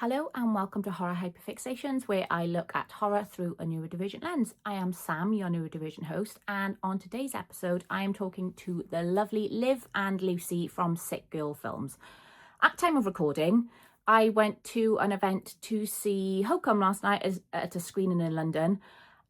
Hello and welcome to Horror Hyperfixations, where I look at horror through a neurodivergent lens. I am Sam, your neurodivergent host, and on today's episode, I am talking to the lovely Liv and Lucy from Sick Girl Films. At time of recording, I went to an event to see Hokum last night at a screening in London,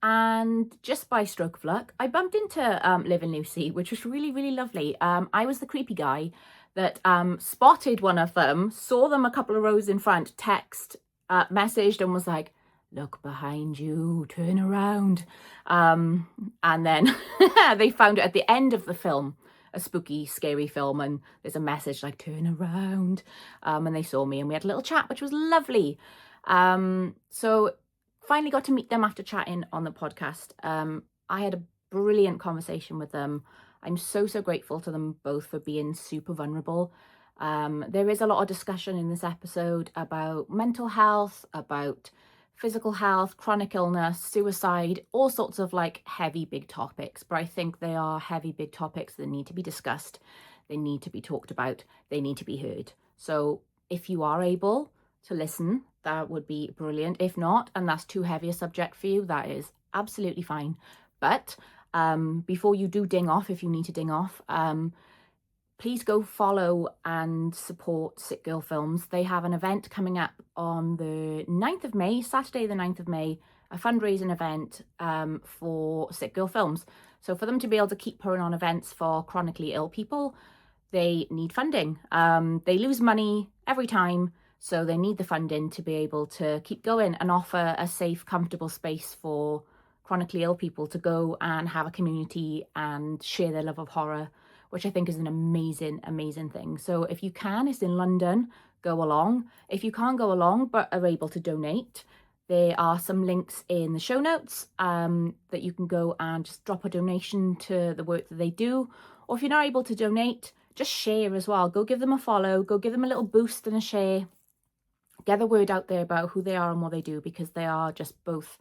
and just by stroke of luck, I bumped into Liv and Lucy, which was really, really lovely. I was the creepy guy that spotted one of them, saw them a couple of rows in front, messaged and was like, look behind you, turn around. And then they found it at the end of the film, a spooky, scary film, and there's a message like, turn around. And they saw me and we had a little chat, which was lovely. So finally got to meet them after chatting on the podcast. I had a brilliant conversation with them. I'm so grateful to them both for being super vulnerable. There is a lot of discussion in this episode about mental health, about physical health, chronic illness, suicide, all sorts of like heavy, big topics. But I think they are heavy, big topics that need to be discussed. They need to be talked about. They need to be heard. So if you are able to listen, that would be brilliant. If not, and that's too heavy a subject for you, that is absolutely fine. But before you do ding off, if you need to ding off, please go follow and support Sick Girl Films. They have an event coming up on the 9th of May, Saturday the 9th of May, a fundraising event for Sick Girl Films. So for them to be able to keep putting on events for chronically ill people, they need funding. They lose money every time, so they need the funding to be able to keep going and offer a safe, comfortable space for chronically ill people to go and have a community and share their love of horror, which I think is an amazing, amazing thing. So if you can, it's in London, go along. If you can't go along but are able to donate, there are some links in the show notes that you can go and just drop a donation to the work that they do. Or if you're not able to donate, just share as well. Go give them a follow, go give them a little boost and a share. Get the word out there about who they are and what they do, because they are just both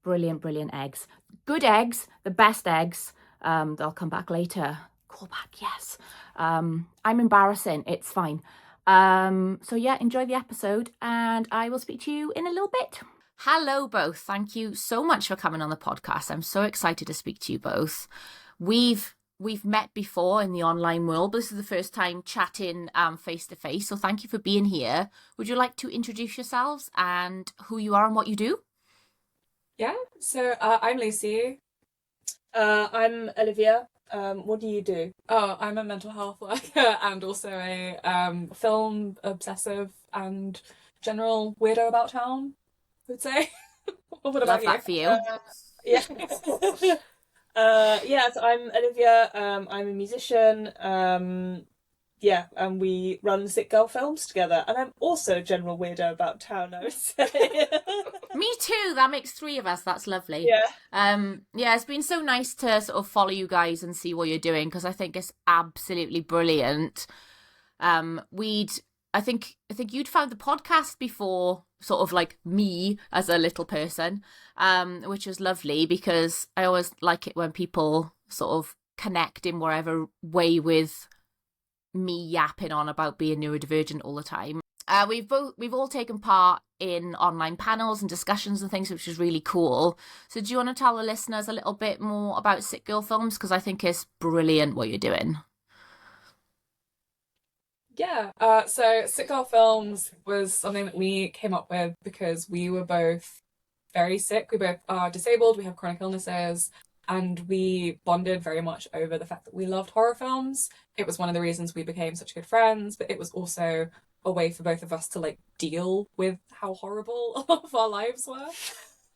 brilliant, brilliant eggs. Good eggs, the best eggs. They'll come back later. Call back, yes. I'm embarrassing. It's fine. So yeah, enjoy the episode and I will speak to you in a little bit. Hello, both. Thank you so much for coming on the podcast. I'm so excited to speak to you both. We've met before in the online world, but this is the first time chatting face to face. So thank you for being here. Would you like to introduce yourselves and who you are and what you do? Yeah, so I'm Lucy. I'm Olivia. What do you do? Oh, I'm a mental health worker and also a film obsessive and general weirdo about town, I would say. What about Love you? that for you. Yeah. So I'm Olivia. I'm a musician. And we run Sick Girl Films together. And I'm also a general weirdo about town, I would say. Me too. That makes three of us. That's lovely. Yeah. It's been so nice to sort of follow you guys and see what you're doing, because I think it's absolutely brilliant. I think you'd found the podcast before sort of like me as a little person, which was lovely, because I always like it when people sort of connect in whatever way with me yapping on about being neurodivergent all the time. We've all taken part in online panels and discussions and things, which is really cool. So do you want to tell the listeners a little bit more about Sick Girl Films? Because I think it's brilliant what you're doing. Yeah, so Sick Girl Films was something that we came up with because we were both very sick. We both are disabled, we have chronic illnesses, and we bonded very much over the fact that we loved horror films. It was one of the reasons we became such good friends, but it was also a way for both of us to like deal with how horrible a lot of our lives were.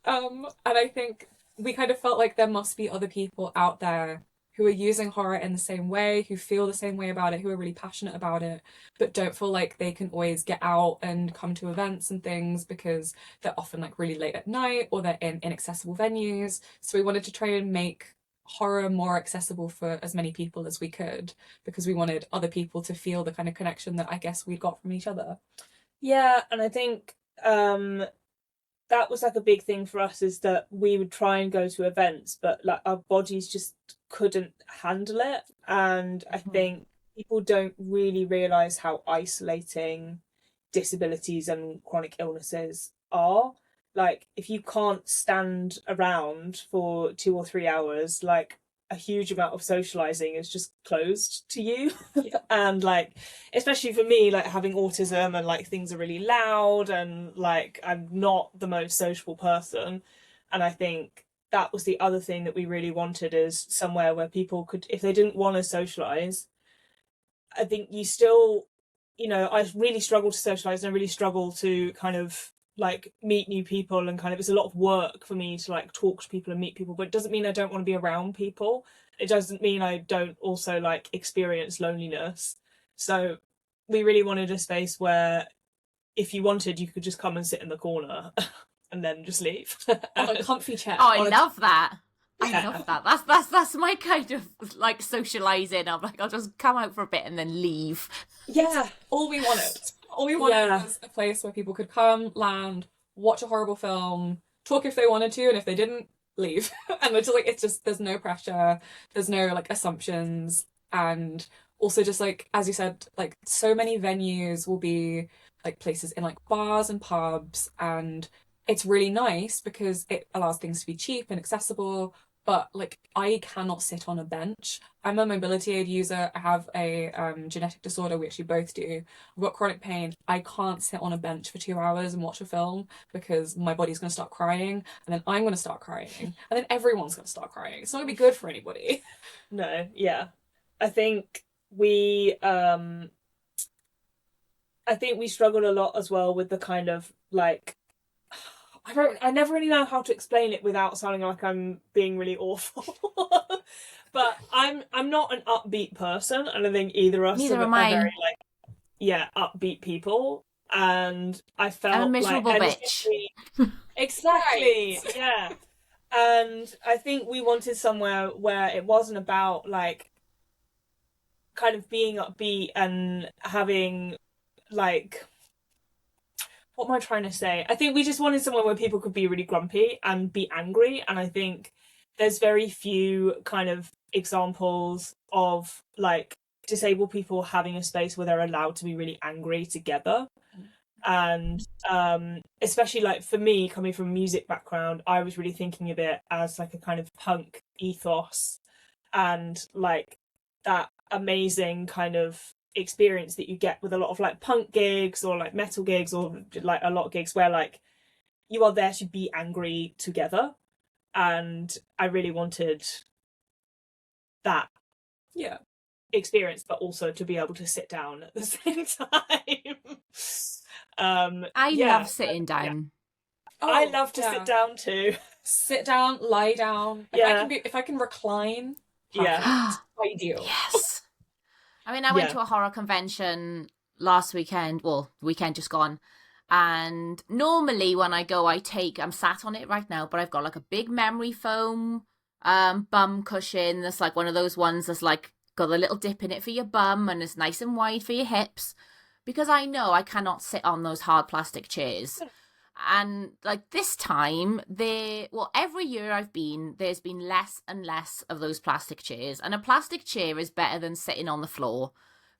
And I think we kind of felt like there must be other people out there who are using horror in the same way, who feel the same way about it, who are really passionate about it, but don't feel like they can always get out and come to events and things because they're often like really late at night or they're in inaccessible venues. So we wanted to try and make horror more accessible for as many people as we could, because we wanted other people to feel the kind of connection that I guess we got from each other. Yeah, and I think that was like a big thing for us, is that we would try and go to events, but like our bodies just couldn't handle it. And I think people don't really realize how isolating disabilities and chronic illnesses are. Like, if you can't stand around for 2 or 3 hours, like, a huge amount of socializing is just closed to you. Yeah. And like, especially for me, like having autism and like things are really loud and like I'm not the most sociable person. And I think that was the other thing that we really wanted, is somewhere where people could, if they didn't want to socialize, I think you still, I really struggle to socialize, and I really struggle to kind of like meet new people, and kind of, it's a lot of work for me to like talk to people and meet people, but it doesn't mean I don't want to be around people. It doesn't mean I don't also like experience loneliness. So we really wanted a space where if you wanted, you could just come and sit in the corner and then just leave. On a comfy chair. Oh, I love that. Yeah. I love that. That's my kind of like socializing. I'm like, I'll just come out for a bit and then leave. Yeah. All we wanted was a place where people could come, land, watch a horrible film, talk if they wanted to, and if they didn't, leave. And it's just there's no pressure, there's no like assumptions, and also just like, as you said, like so many venues will be like places in like bars and pubs, and it's really nice because it allows things to be cheap and accessible. But like, I cannot sit on a bench. I'm a mobility aid user. I have a genetic disorder. We actually both do. I've got chronic pain. I can't sit on a bench for 2 hours and watch a film because my body's going to start crying, and then I'm going to start crying, and then everyone's going to start crying. It's not going to be good for anybody. No, yeah. I think we struggled a lot as well with the kind of like, I never really know how to explain it without sounding like I'm being really awful. But I'm not an upbeat person, and I think either of us Neither are am I. very upbeat people. And I felt I'm a miserable like bitch. exactly, Right. yeah. And I think we wanted somewhere where it wasn't about like kind of being upbeat and having like, what am I trying to say? I think we just wanted somewhere where people could be really grumpy and be angry. And I think there's very few kind of examples of like disabled people having a space where they're allowed to be really angry together. And especially like for me, coming from a music background, I was really thinking of it as like a kind of punk ethos, and like that amazing kind of experience that you get with a lot of like punk gigs or like metal gigs or like a lot of gigs where like you are there to be angry together. And I really wanted that Yeah. experience, but also to be able to sit down at the same time. I Yeah. love sitting down. I love to sit down too. Sit down, lie down. Yeah. If I can recline, Yeah. perfect. Ideal. Yes. I mean, I went Yeah. to a horror convention last weekend, well, the weekend just gone. And normally when I go, I'm sat on it right now, but I've got like a big memory foam bum cushion. That's like one of those ones that's like got a little dip in it for your bum and it's nice and wide for your hips. Because I know I cannot sit on those hard plastic chairs. And like this time, every year I've been, there's been less and less of those plastic chairs. And a plastic chair is better than sitting on the floor.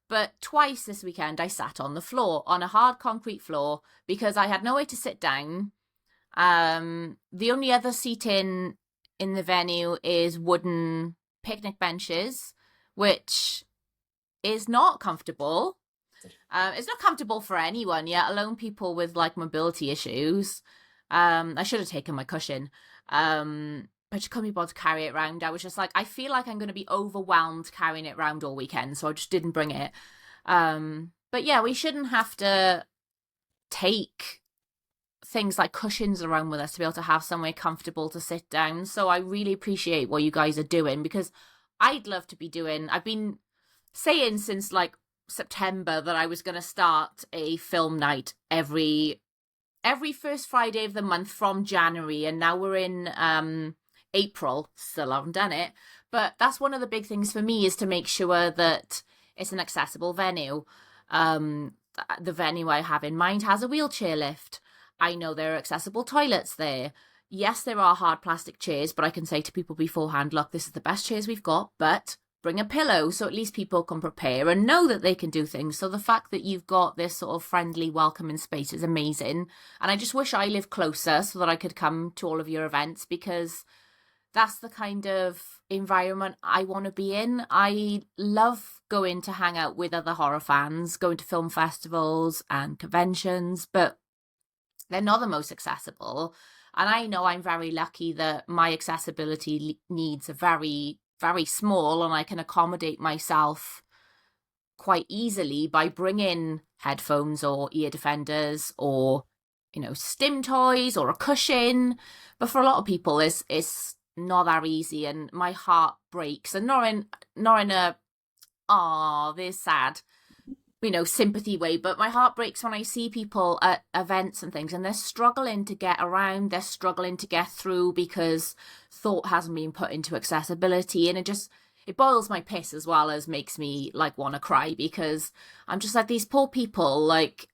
But twice this weekend I sat on the floor, on a hard concrete floor, because I had no way to sit down. The only other seating in the venue is wooden picnic benches, which is not comfortable. It's not comfortable for anyone, yet alone people with like mobility issues. I should have taken my cushion, but I just couldn't be bothered to carry it around. I was just like, I feel like I'm going to be overwhelmed carrying it around all weekend, so I just didn't bring it. But yeah, we shouldn't have to take things like cushions around with us to be able to have somewhere comfortable to sit down. So I really appreciate what you guys are doing, because I'd love to be doing, I've been saying since like September that I was going to start a film night every first Friday of the month from January, and now we're in April, still haven't done it. But that's one of the big things for me, is to make sure that it's an accessible venue. The venue I have in mind has a wheelchair lift. I know there are accessible toilets there. Yes, there are hard plastic chairs, but I can say to people beforehand, look, this is the best chairs we've got, but bring a pillow so at least people can prepare and know that they can do things. So the fact that you've got this sort of friendly, welcoming space is amazing. And I just wish I lived closer so that I could come to all of your events, because that's the kind of environment I want to be in. I love going to hang out with other horror fans, going to film festivals and conventions, but they're not the most accessible. And I know I'm very lucky that my accessibility needs are very, very small, and I can accommodate myself quite easily by bringing headphones or ear defenders or, stim toys or a cushion. But for a lot of people, it's not that easy, and my heart breaks. And not in a they're sad, sympathy way, but my heart breaks when I see people at events and things and they're struggling to get around, they're struggling to get through because thought hasn't been put into accessibility. And it boils my piss as well as makes me like want to cry, because I'm just like, these poor people. Like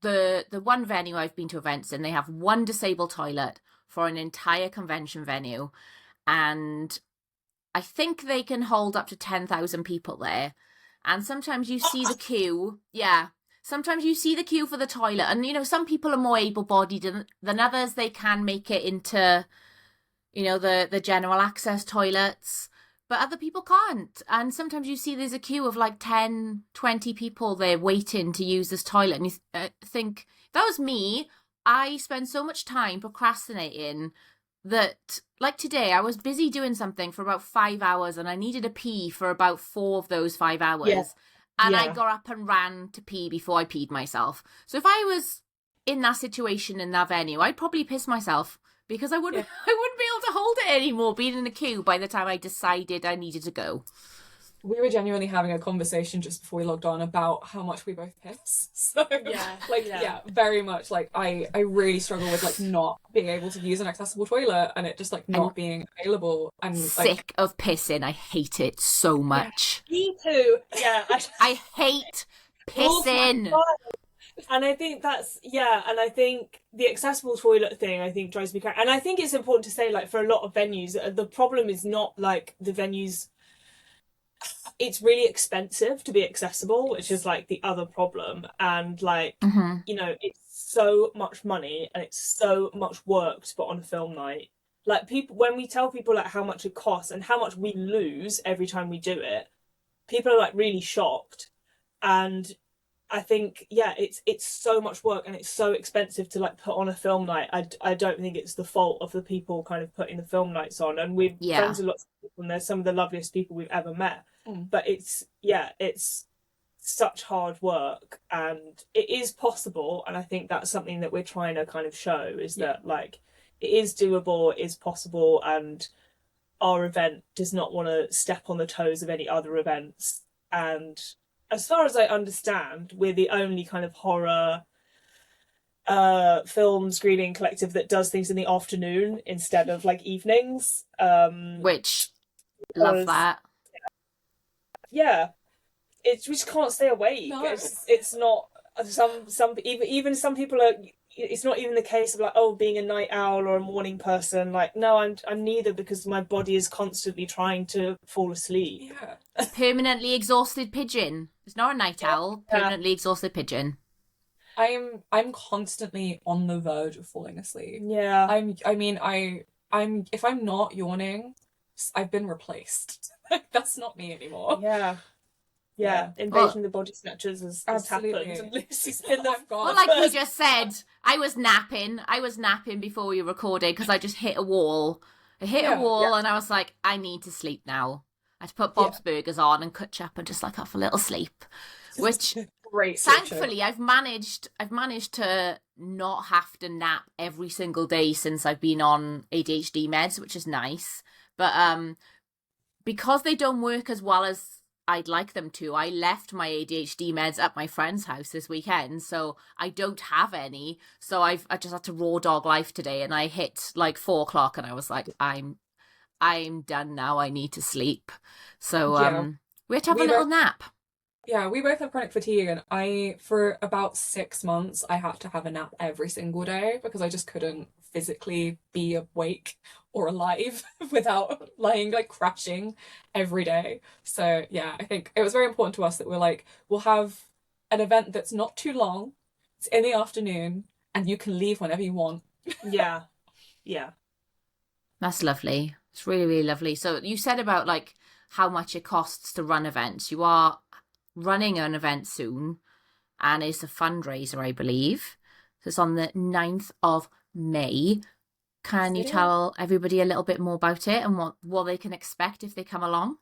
the one venue I've been to events in, they have one disabled toilet for an entire convention venue, and I think they can hold up to 10,000 people there. And sometimes you see the queue. Yeah. Sometimes you see the queue for the toilet. And, some people are more able-bodied than others. They can make it into, the general access toilets. But other people can't. And sometimes you see there's a queue of like 10, 20 people there waiting to use this toilet. And you think, if that was me, I spend so much time procrastinating that, like today, I was busy doing something for about 5 hours and I needed a pee for about 4 of those 5 hours. Yeah. And I got up and ran to pee before I peed myself. So if I was in that situation in that venue, I'd probably piss myself, because I wouldn't be able to hold it anymore being in a queue by the time I decided I needed to go. We were genuinely having a conversation just before we logged on about how much we both piss. So very much like I really struggle with like not being able to use an accessible toilet and it just like not being available. And sick of pissing. I hate it so much. Yeah, me too. Yeah. I hate pissing. And I think and I think the accessible toilet thing, I think, drives me crazy. And I think it's important to say, like, for a lot of venues, the problem is not like the venues. It's really expensive to be accessible, which is like the other problem. And like, it's so much money and it's so much work to put on a film night. Like, people, when we tell people like how much it costs and how much we lose every time we do it, people are like really shocked. And I think, it's so much work and it's so expensive to like put on a film night. I don't think it's the fault of the people kind of putting the film nights on. And we're friends with lots of people and they're some of the loveliest people we've ever met. But it's such hard work, and it is possible. And I think that's something that we're trying to kind of show, is that like it is doable, it is possible, and our event does not want to step on the toes of any other events. And as far as I understand, we're the only kind of horror film screening collective that does things in the afternoon instead of evenings. Which, love that. Yeah, we just can't stay awake. No. It's not even some people are. It's not even the case of being a night owl or a morning person. Like, no, I'm neither, because my body is constantly trying to fall asleep. Yeah. Permanently exhausted pigeon. It's not a night owl. Permanently exhausted pigeon. I'm constantly on the verge of falling asleep. Yeah. I'm if I'm not yawning, I've been replaced. That's not me anymore. Yeah. Invasion of the Body Snatchers has happened. And Lucy's been well, like we just said, I was napping before we recorded because I just hit a wall. And I was like, I need to sleep now. I had to put Bob's Burgers on and catch up and just have a little sleep. Which great. Thankfully I've managed to not have to nap every single day since I've been on ADHD meds, which is nice. But because they don't work as well as I'd like them to, I left my ADHD meds at my friend's house this weekend, so I don't have any. So I just had to raw dog life today, and I hit 4 o'clock, and I was like, I'm done now. I need to sleep. So we had to have a little nap. Yeah, we both have chronic fatigue, and for about 6 months, I had to have a nap every single day because I just couldn't physically be awake or alive without lying, like, crashing every day. So yeah, I think it was very important to us that we're like, we'll have an event that's not too long, it's in the afternoon, and you can leave whenever you want. Yeah. Yeah. That's lovely. It's really, really lovely. So you said about like how much it costs to run events. You are running an event soon, and it's a fundraiser, I believe. So it's on the 9th of May. Can you tell everybody a little bit more about it and what they can expect if they come along?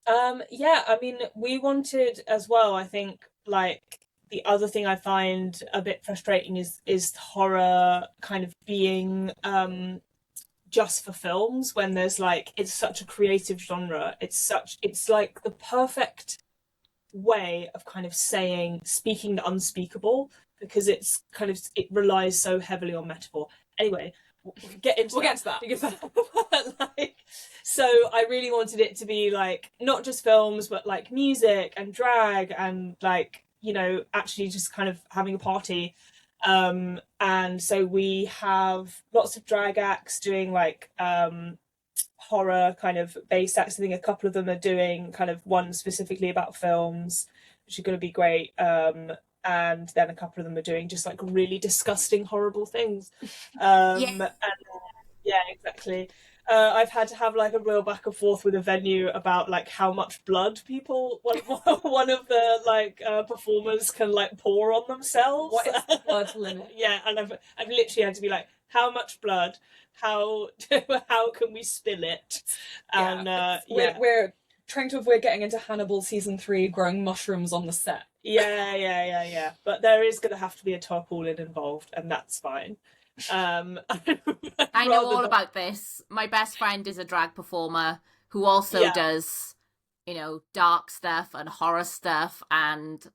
Yeah, I mean, we wanted as well, I think, like the other thing I find a bit frustrating is horror kind of being just for films when there's like it's such a creative genre. It's like the perfect way of kind of speaking the unspeakable because it's kind of it relies so heavily on metaphor. Anyway, we'll get into that. Like, so I really wanted it to be like not just films but like music and drag and like, you know, actually just kind of having a party. And so we have lots of drag acts doing like horror kind of based acts. I think a couple of them are doing kind of one specifically about films, which are going to be great. And then a couple of them are doing just like really disgusting, horrible things. And yeah, exactly. I've had to have like a real back and forth with a venue about like how much blood one of the like performers can like pour on themselves. What is the blood limit? Yeah, and I've literally had to be like, how much blood? How how can we spill it? And we're trying to avoid getting into Hannibal season 3, growing mushrooms on the set. Yeah. But there is going to have to be a tarpaulin involved, and that's fine. I know all about this. My best friend is a drag performer who also does, you know, dark stuff and horror stuff, and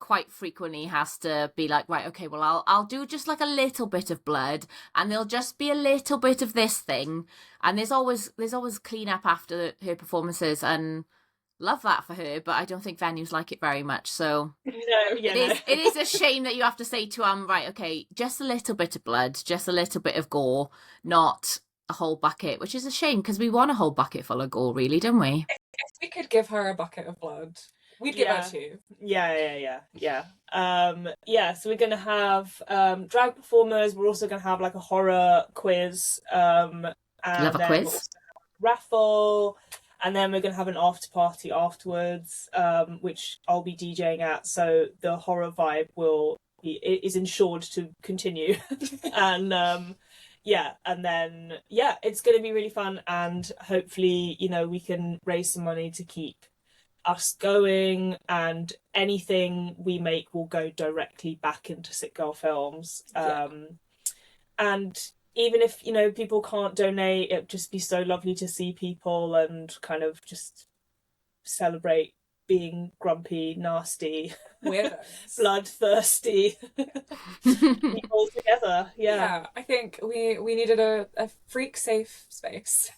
quite frequently has to be like, right, okay, well, I'll do just like a little bit of blood, and there'll just be a little bit of this thing, and there's always clean up after her performances, and love that for her, but I don't think venues like it very much. So it is a shame that you have to say to right, okay, just a little bit of blood, just a little bit of gore, not a whole bucket, which is a shame because we want a whole bucket full of gore, really, don't we? If we could give her a bucket of blood, we'd give her 2. Yeah. So we're gonna have drag performers. We're also gonna have like a horror quiz. And love a quiz. Raffle. And then we're going to have an after party afterwards, which I'll be DJing at. So the horror vibe is ensured to continue. And and then it's going to be really fun. And hopefully, you know, we can raise some money to keep us going. And anything we make will go directly back into Sick Girl Films. And even if, you know, people can't donate, it'd just be so lovely to see people and kind of just celebrate being grumpy, nasty, bloodthirsty people together. Yeah, I think we needed a freak safe space.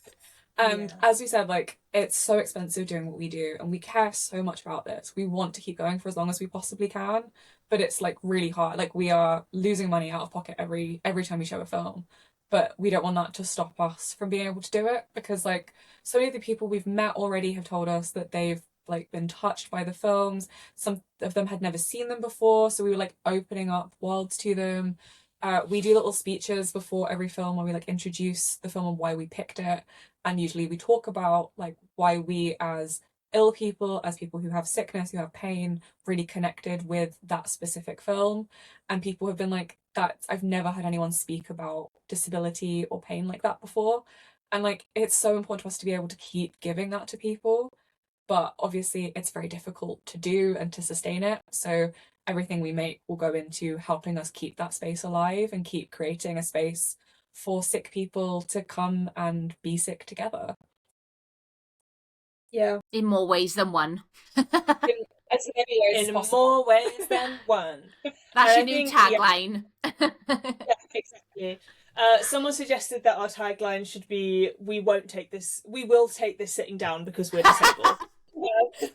And as we said, like, it's so expensive doing what we do, and we care so much about this. We want to keep going for as long as we possibly can, but it's like really hard. Like, we are losing money out of pocket every time we show a film. But we don't want that to stop us from being able to do it, because like so many of the people we've met already have told us that they've like been touched by the films. Some of them had never seen them before, so we were like opening up worlds to them. We do little speeches before every film where we like introduce the film and why we picked it, and usually we talk about like why we as ill people, as people who have sickness, who have pain, really connected with that specific film. And people have been like, I've never had anyone speak about disability or pain like that before. And like, it's so important to us to be able to keep giving that to people. But obviously it's very difficult to do and to sustain it. So everything we make will go into helping us keep that space alive and keep creating a space for sick people to come and be sick together. Yeah. In more ways than one. In more ways than one. That's your new tagline. Yeah, exactly. Someone suggested that our tagline should be, we will take this sitting down because we're disabled.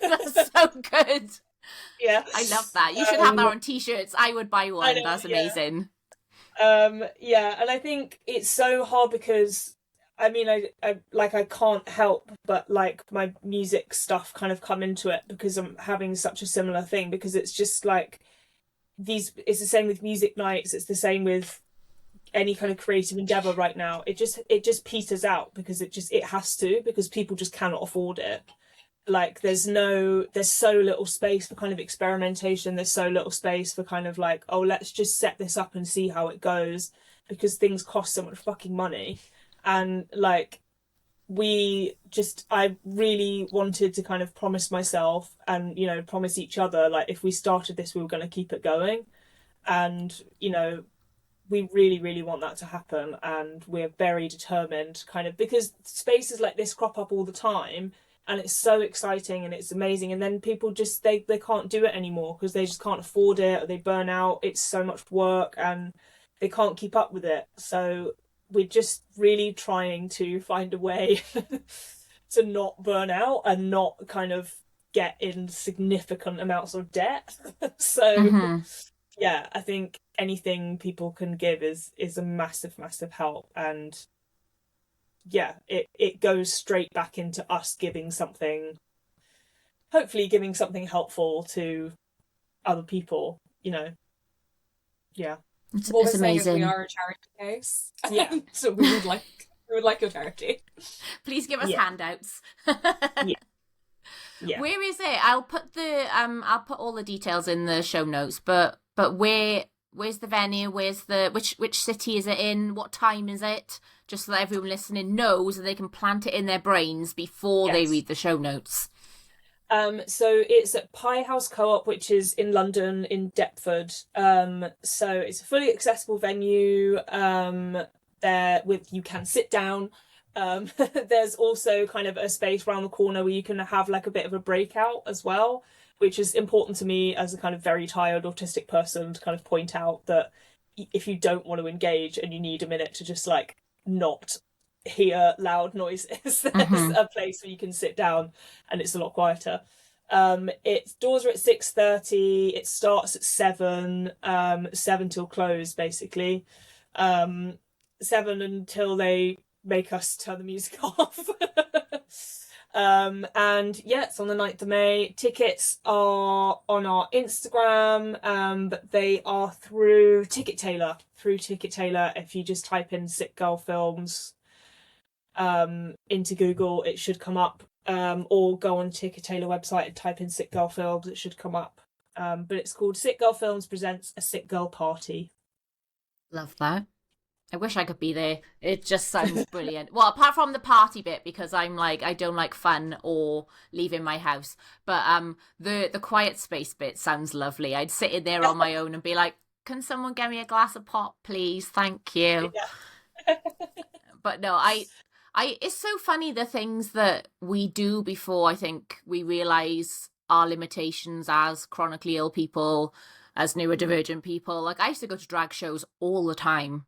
That's so good. Yeah, I love that. You should have that on t-shirts. I would buy one. I know, That's amazing. Yeah, and I think it's so hard because I mean I can't help but like my music stuff kind of come into it because I'm having such a similar thing, because it's just like it's the same with music nights, it's the same with any kind of creative endeavor right now. It just peters out because it has to, because people just cannot afford it. Like there's so little space for kind of experimentation, there's so little space for kind of like, oh, let's just set this up and see how it goes, because things cost so much fucking money. And like I really wanted to kind of promise myself and, you know, promise each other, like if we started this we were going to keep it going. And, you know, we really, really want that to happen, and we're very determined, kind of, because spaces like this crop up all the time, and it's so exciting and it's amazing, and then people just they can't do it anymore because they just can't afford it, or they burn out. It's so much work and they can't keep up with it. So we're just really trying to find a way to not burn out and not kind of get in significant amounts of debt. So Mm-hmm. yeah, I think anything people can give is a massive, massive help. And yeah, it goes straight back into us giving something, hopefully giving something helpful to other people, you know. Yeah. What It's we're saying is we amazing. are a charity case. Yeah. So we would like your charity. Please give us Yeah. handouts. Yeah. Where is it? I'll put all the details in the show notes, but where's the venue? Which city is it in? What time is it? Just so that everyone listening knows and they can plant it in their brains before they Yes. read the show notes. So it's at Pie House Co-op, which is in London, in Deptford. So it's a fully accessible venue. You can sit down. There's also kind of a space around the corner where you can have like a bit of a breakout as well, which is important to me as a kind of very tired autistic person to kind of point out that if you don't want to engage and you need a minute to just like not hear loud noises, there's a place where you can sit down and it's a lot quieter. Its doors are at 6:30. It starts at 7, 7 till close, basically. 7 until they make us turn the music off. And yeah, it's on the 9th of May. Tickets are on our Instagram, but they are through Ticket Tailor. If you just type in Sick Girl Films into Google, it should come up. Or go on Ticket Tailor website and type in Sick Girl Films, it should come up. But it's called Sick Girl Films Presents a Sick Girl Party. Love that. I wish I could be there. It just sounds brilliant. Well, apart from the party bit, because I'm like, I don't like fun or leaving my house. But the quiet space bit sounds lovely. I'd sit in there on my own and be like, can someone get me a glass of pop, please? Thank you. Yeah. But no, it's so funny the things that we do before I think we realise our limitations as chronically ill people, as neurodivergent people. Like I used to go to drag shows all the time.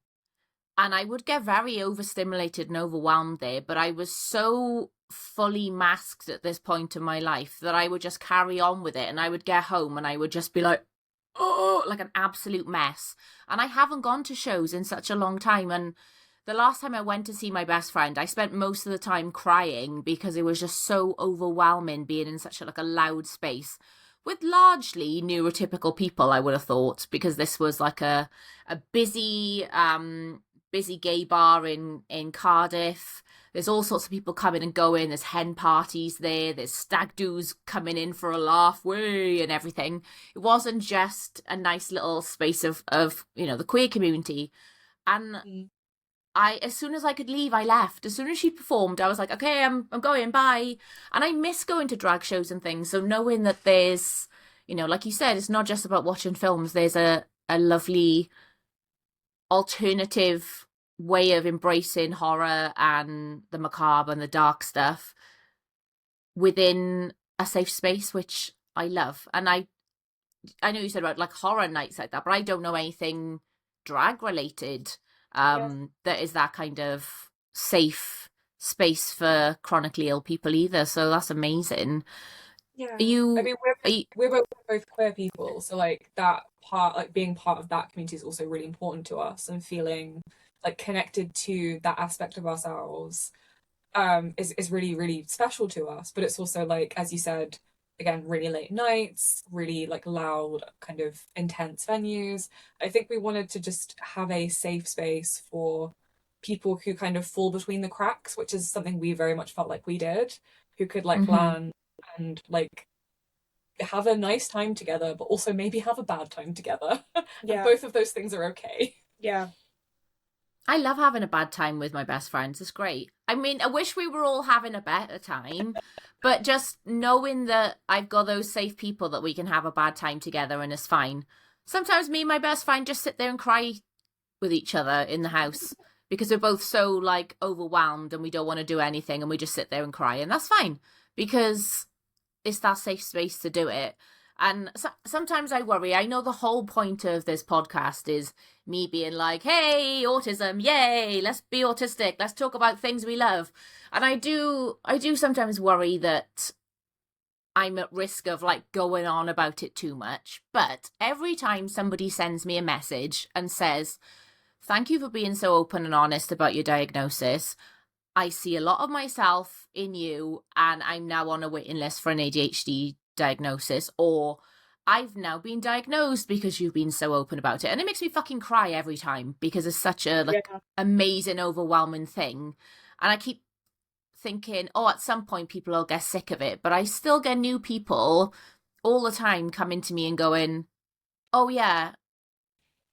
And I would get very overstimulated and overwhelmed there, but I was so fully masked at this point in my life that I would just carry on with it. And I would get home and I would just be like, oh, like an absolute mess. And I haven't gone to shows in such a long time. And the last time I went to see my best friend, I spent most of the time crying because it was just so overwhelming being in such a loud space with largely neurotypical people, I would have thought, because this was like a busy gay bar in Cardiff. There's all sorts of people coming and going. There's hen parties there. There's stag do's coming in for a laugh, way, and everything. It wasn't just a nice little space of the queer community. And as soon as I could leave, I left. As soon as she performed, I was like, okay, I'm going, bye. And I miss going to drag shows and things. So knowing that there's, like you said, it's not just about watching films. There's a lovely alternative way of embracing horror and the macabre and the dark stuff within a safe space, which I love. And I know you said about like horror nights like that, but I don't know anything drag related that is that kind of safe space for chronically ill people either. So that's amazing. Yeah. Are you? I mean, we're both queer people, so like that part, like being part of that community is also really important to us, and feeling like connected to that aspect of ourselves is really, really special to us. But it's also like, as you said, again, really late nights, really like loud, kind of intense venues. I think we wanted to just have a safe space for people who kind of fall between the cracks, which is something we very much felt like we did, who could like Mhm. land and like have a nice time together, but also maybe have a bad time together. And Yeah. both of those things are okay. Yeah. I love having a bad time with my best friends. It's great. I mean, I wish we were all having a better time, but just knowing that I've got those safe people that we can have a bad time together and it's fine. Sometimes me and my best friend just sit there and cry with each other in the house because we're both so like overwhelmed and we don't want to do anything and we just sit there and cry, and that's fine because it's that safe space to do it. And sometimes I worry. I know the whole point of this podcast is me being like, hey, autism, yay, let's be autistic, let's talk about things we love. And I do sometimes worry that I'm at risk of like going on about it too much. But every time somebody sends me a message and says, thank you for being so open and honest about your diagnosis, I see a lot of myself in you, and I'm now on a waiting list for an ADHD diagnosis, or I've now been diagnosed because you've been so open about it. And it makes me fucking cry every time because it's such a like amazing, overwhelming thing. And I keep thinking, oh, at some point people will get sick of it, but I still get new people all the time coming to me and going, oh yeah,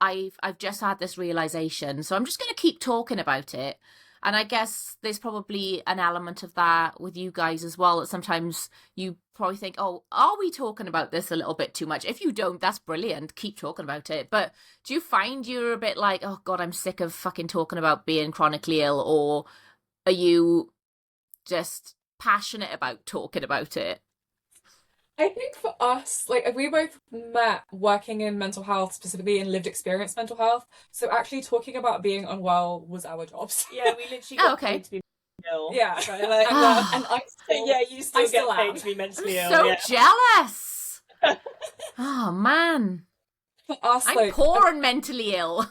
I've just had this realization, so I'm just going to keep talking about it. And I guess there's probably an element of that with you guys as well, that sometimes you probably think, oh, are we talking about this a little bit too much? If you don't, that's brilliant, keep talking about it. But do you find you're a bit like, oh god, I'm sick of fucking talking about being chronically ill? Or are you just passionate about talking about it? I think for us, like we both met working in mental health, specifically in lived experience mental health. So actually talking about being unwell was our jobs. Yeah, we literally Oh, got okay. paid to be ill. Yeah. So, like, And I still, yeah, you still I get still paid am. to be mentally I'm ill. so Yeah. jealous. Oh man, For us, I'm like poor and mentally ill.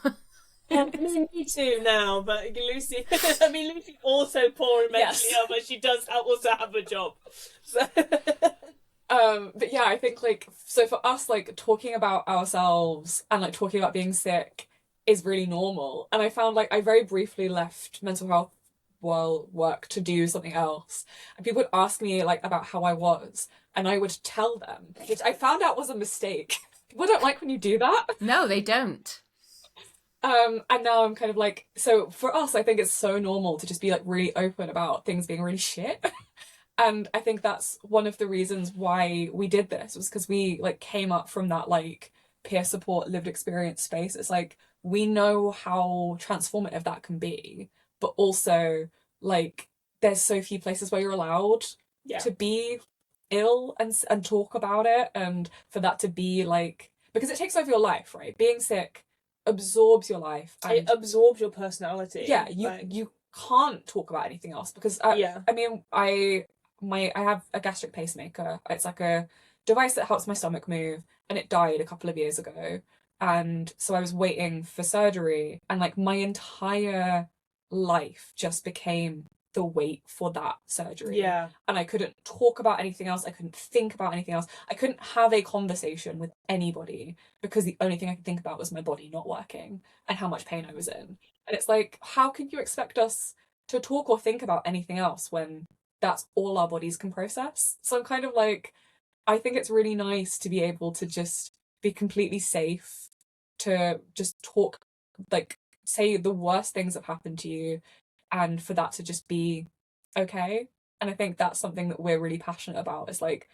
I mean, me too now, but Lucy. I mean, Lucy's also poor and mentally Yes. ill, but she does also have a job. So. But yeah, I think like so for us, like talking about ourselves and like talking about being sick is really normal. And I found like I very briefly left mental health work to do something else. And people would ask me like about how I was, and I would tell them, which I found out was a mistake. People don't like when you do that. No, they don't. And now I'm kind of like, so for us, I think it's so normal to just be like really open about things being really shit. And I think that's one of the reasons why we did this, was because we like came up from that like peer support lived experience space. It's like we know how transformative that can be, but also like there's so few places where you're allowed to be ill and talk about it, and for that to be like, because it takes over your life, right? Being sick absorbs your life and It absorbs your personality. yeah, you can't talk about anything else because I mean I have a gastric pacemaker. It's like a device that helps my stomach move, and it died a couple of years ago. And so I was waiting for surgery, and like my entire life just became the wait for that surgery. Yeah. And I couldn't talk about anything else. I couldn't think about anything else. I couldn't have a conversation with anybody because the only thing I could think about was my body not working and how much pain I was in. And it's like, how can you expect us to talk or think about anything else when that's all our bodies can process? So I'm kind of like, I think it's really nice to be able to just be completely safe, to just talk, like say the worst things that happened to you, and for that to just be okay. And I think that's something that we're really passionate about, is like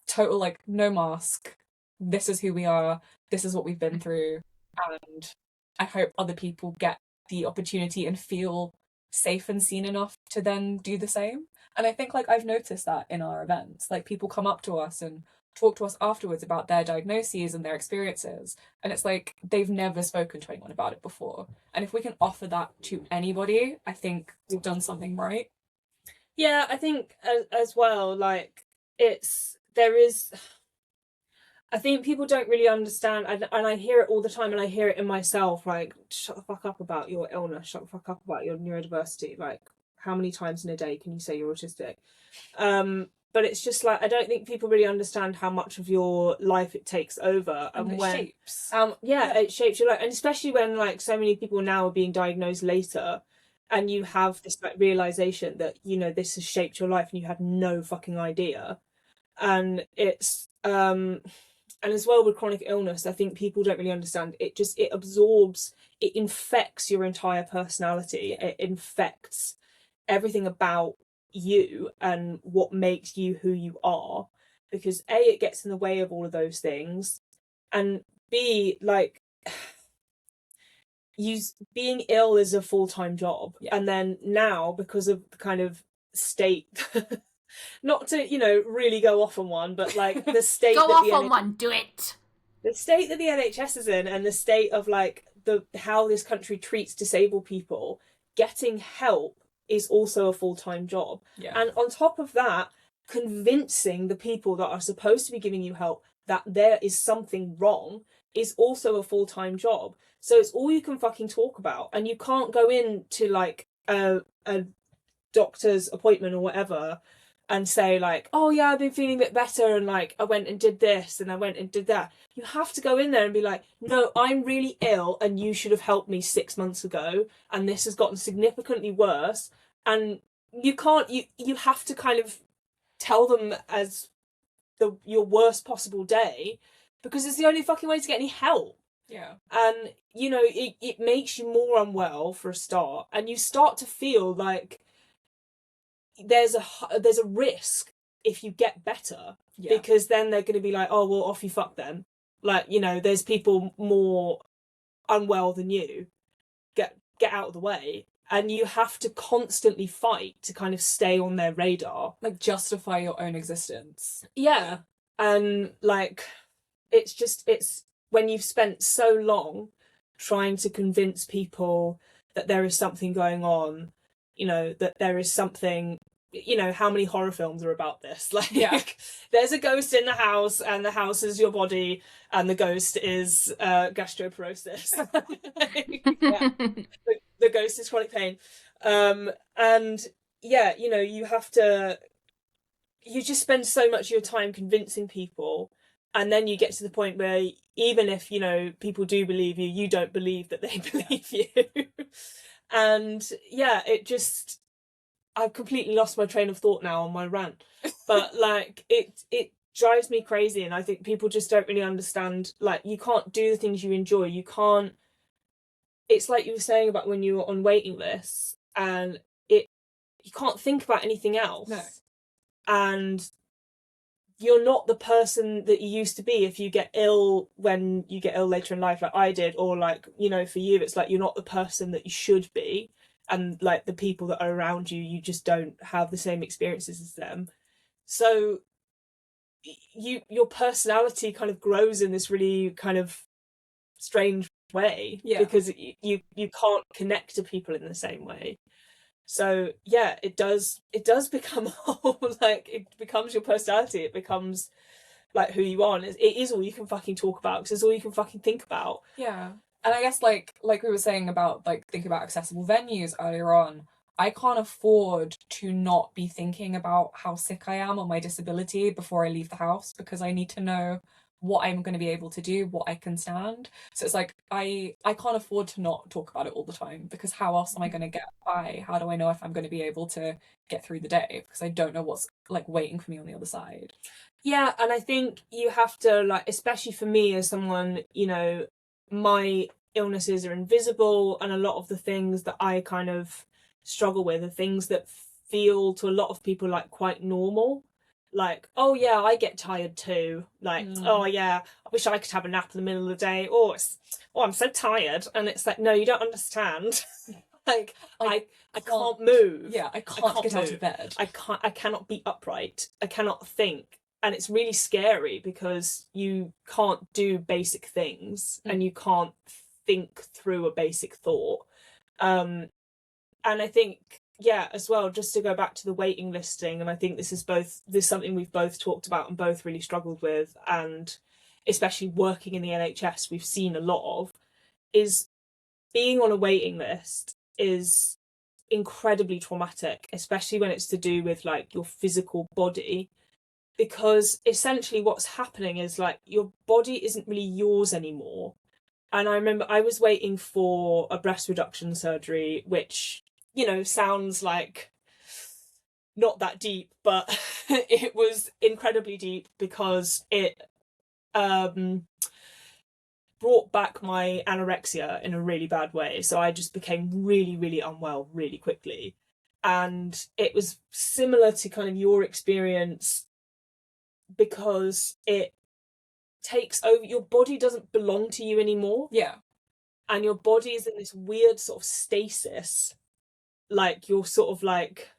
total like no mask. This is who we are. This is what we've been through. And I hope other people get the opportunity and feel safe and seen enough to then do the same. And I think like I've noticed that in our events, like people come up to us and talk to us afterwards about their diagnoses and their experiences, and it's like they've never spoken to anyone about it before. And if we can offer that to anybody, I think we've done something right. Yeah, I think as well, like I think people don't really understand, and I hear it all the time, and I hear it in myself, like, shut the fuck up about your illness, shut the fuck up about your neurodiversity, like, how many times in a day can you say you're autistic? But it's just like, I don't think people really understand how much of your life it takes over, and it when shapes. It shapes your life, and especially when like so many people now are being diagnosed later, and you have this like realization that, you know, this has shaped your life and you had no fucking idea. And it's and as well with chronic illness, I think people don't really understand it. It absorbs, it infects your entire personality. It infects everything about you and what makes you who you are, because A, it gets in the way of all of those things, and B, like, being ill is a full-time job. And then now, because of the kind of state not to, you know, really go off on one, but like the state Go that off the on one, do it. The state that the NHS is in, and the state of like how this country treats disabled people, getting help is also a full-time job. And on top of that, convincing the people that are supposed to be giving you help that there is something wrong is also a full-time job. So it's all you can fucking talk about, and you can't go into like a doctor's appointment or whatever and say like, oh yeah, I've been feeling a bit better, and like I went and did this and I went and did that. You have to go in there and be like, no, I'm really ill and you should have helped me 6 months ago, and this has gotten significantly worse. And you can't, you have to kind of tell them as your worst possible day, because it's the only fucking way to get any help. And you know, it makes you more unwell for a start, and you start to feel like there's a risk if you get better, because then they're going to be like, oh well, off you fuck then, like, you know, there's people more unwell than you, get out of the way. And you have to constantly fight to kind of stay on their radar, like justify your own existence. And like it's when you've spent so long trying to convince people that there is something going on, you know, that there is something, you know, how many horror films are about this? Like, there's a ghost in the house, and the house is your body, and the ghost is gastroparesis. The ghost is chronic pain. And yeah, you know, you just spend so much of your time convincing people, and then you get to the point where even if, you know, people do believe you, you don't believe that they believe you. And yeah, I've completely lost my train of thought now on my rant, but like it drives me crazy. And I think people just don't really understand, like, you can't do the things you enjoy. You can't, it's like you were saying about when you were on waiting lists, and you can't think about anything else. No. And you're not the person that you used to be if you get ill, when you get ill later in life, like I did, or like, you know, for you, it's like you're not the person that you should be. And like the people that are around you, you just don't have the same experiences as them. So your personality kind of grows in this really kind of strange way, because you can't connect to people in the same way. So yeah, it does become like, it becomes your personality, it becomes like who you are, and it is all you can fucking talk about, because it's all you can fucking think about. And I guess like we were saying about like thinking about accessible venues earlier on, I can't afford to not be thinking about how sick I am or my disability before I leave the house, because I need to know what I'm going to be able to do, what I can stand. So it's like I can't afford to not talk about it all the time, because how else am I going to get by? How do I know if I'm going to be able to get through the day? Because I don't know what's like waiting for me on the other side. Yeah, and I think you have to, like, especially for me as someone, you know, my illnesses are invisible, and a lot of the things that I kind of struggle with are things that feel to a lot of people like quite normal. Like, oh yeah, I get tired too. Like, oh yeah, I wish I could have a nap in the middle of the day. Oh, I'm so tired. And it's like, no, you don't understand. Like, I can't move. Yeah, I can't get out of bed. I cannot be upright. I cannot think. And it's really scary, because you can't do basic things, and you can't think through a basic thought. And I think yeah, as well, just to go back to the waiting listing, and I think this is something we've both talked about and both really struggled with, and especially working in the NHS, we've seen a lot of, is being on a waiting list is incredibly traumatic, especially when it's to do with like your physical body, because essentially what's happening is like your body isn't really yours anymore. And I remember I was waiting for a breast reduction surgery, which, sounds like not that deep, but it was incredibly deep because it brought back my anorexia in a really bad way. So I just became really, really unwell really quickly. And it was similar to kind of your experience, because it takes over. Your body doesn't belong to you anymore. Yeah. And your body is in this weird sort of stasis. Like you're sort of like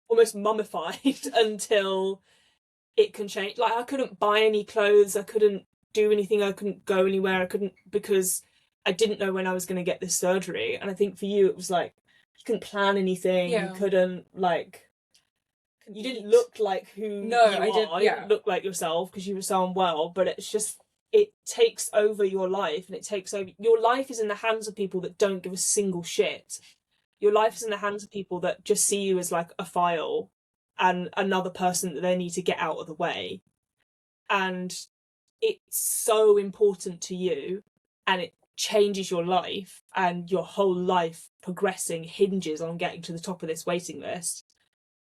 almost mummified until it can change. Like I couldn't buy any clothes. I couldn't do anything. I couldn't go anywhere. I couldn't, because I didn't know when I was going to get this surgery. And I think for you, it was like, you couldn't plan anything. Yeah. You couldn't you didn't look like who you are. You didn't look like yourself because you were so unwell, but it's just, it takes over your life, and it takes over, your life is in the hands of people that don't give a single shit. Your life is in the hands of people that just see you as like a file and another person that they need to get out of the way. And it's so important to you, and it changes your life, and your whole life progressing hinges on getting to the top of this waiting list.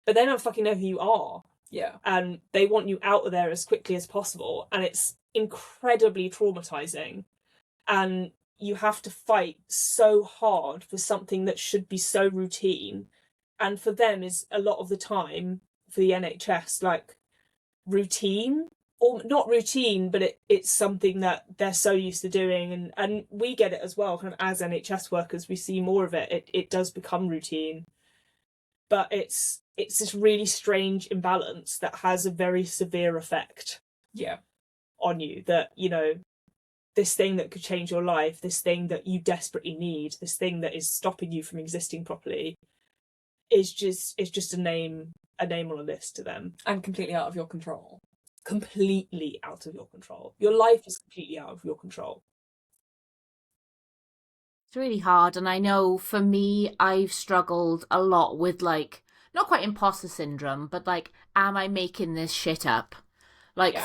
But they don't fucking know who you are. Yeah. And they want you out of there as quickly as possible. And it's incredibly traumatizing. And you have to fight so hard for something that should be so routine. And for them is a lot of the time, for the NHS, like routine, or not routine, but it's something that they're so used to doing. And we get it as well, kind of as NHS workers, we see more of it. It does become routine. But it's this really strange imbalance that has a very severe effect on you, that, this thing that could change your life, this thing that you desperately need, this thing that is stopping you from existing properly, is just a name on a list to them. And completely out of your control. Completely out of your control. Your life is completely out of your control. It's really hard, and I know for me, I've struggled a lot with like, not quite imposter syndrome, but like, am I making this shit up? Like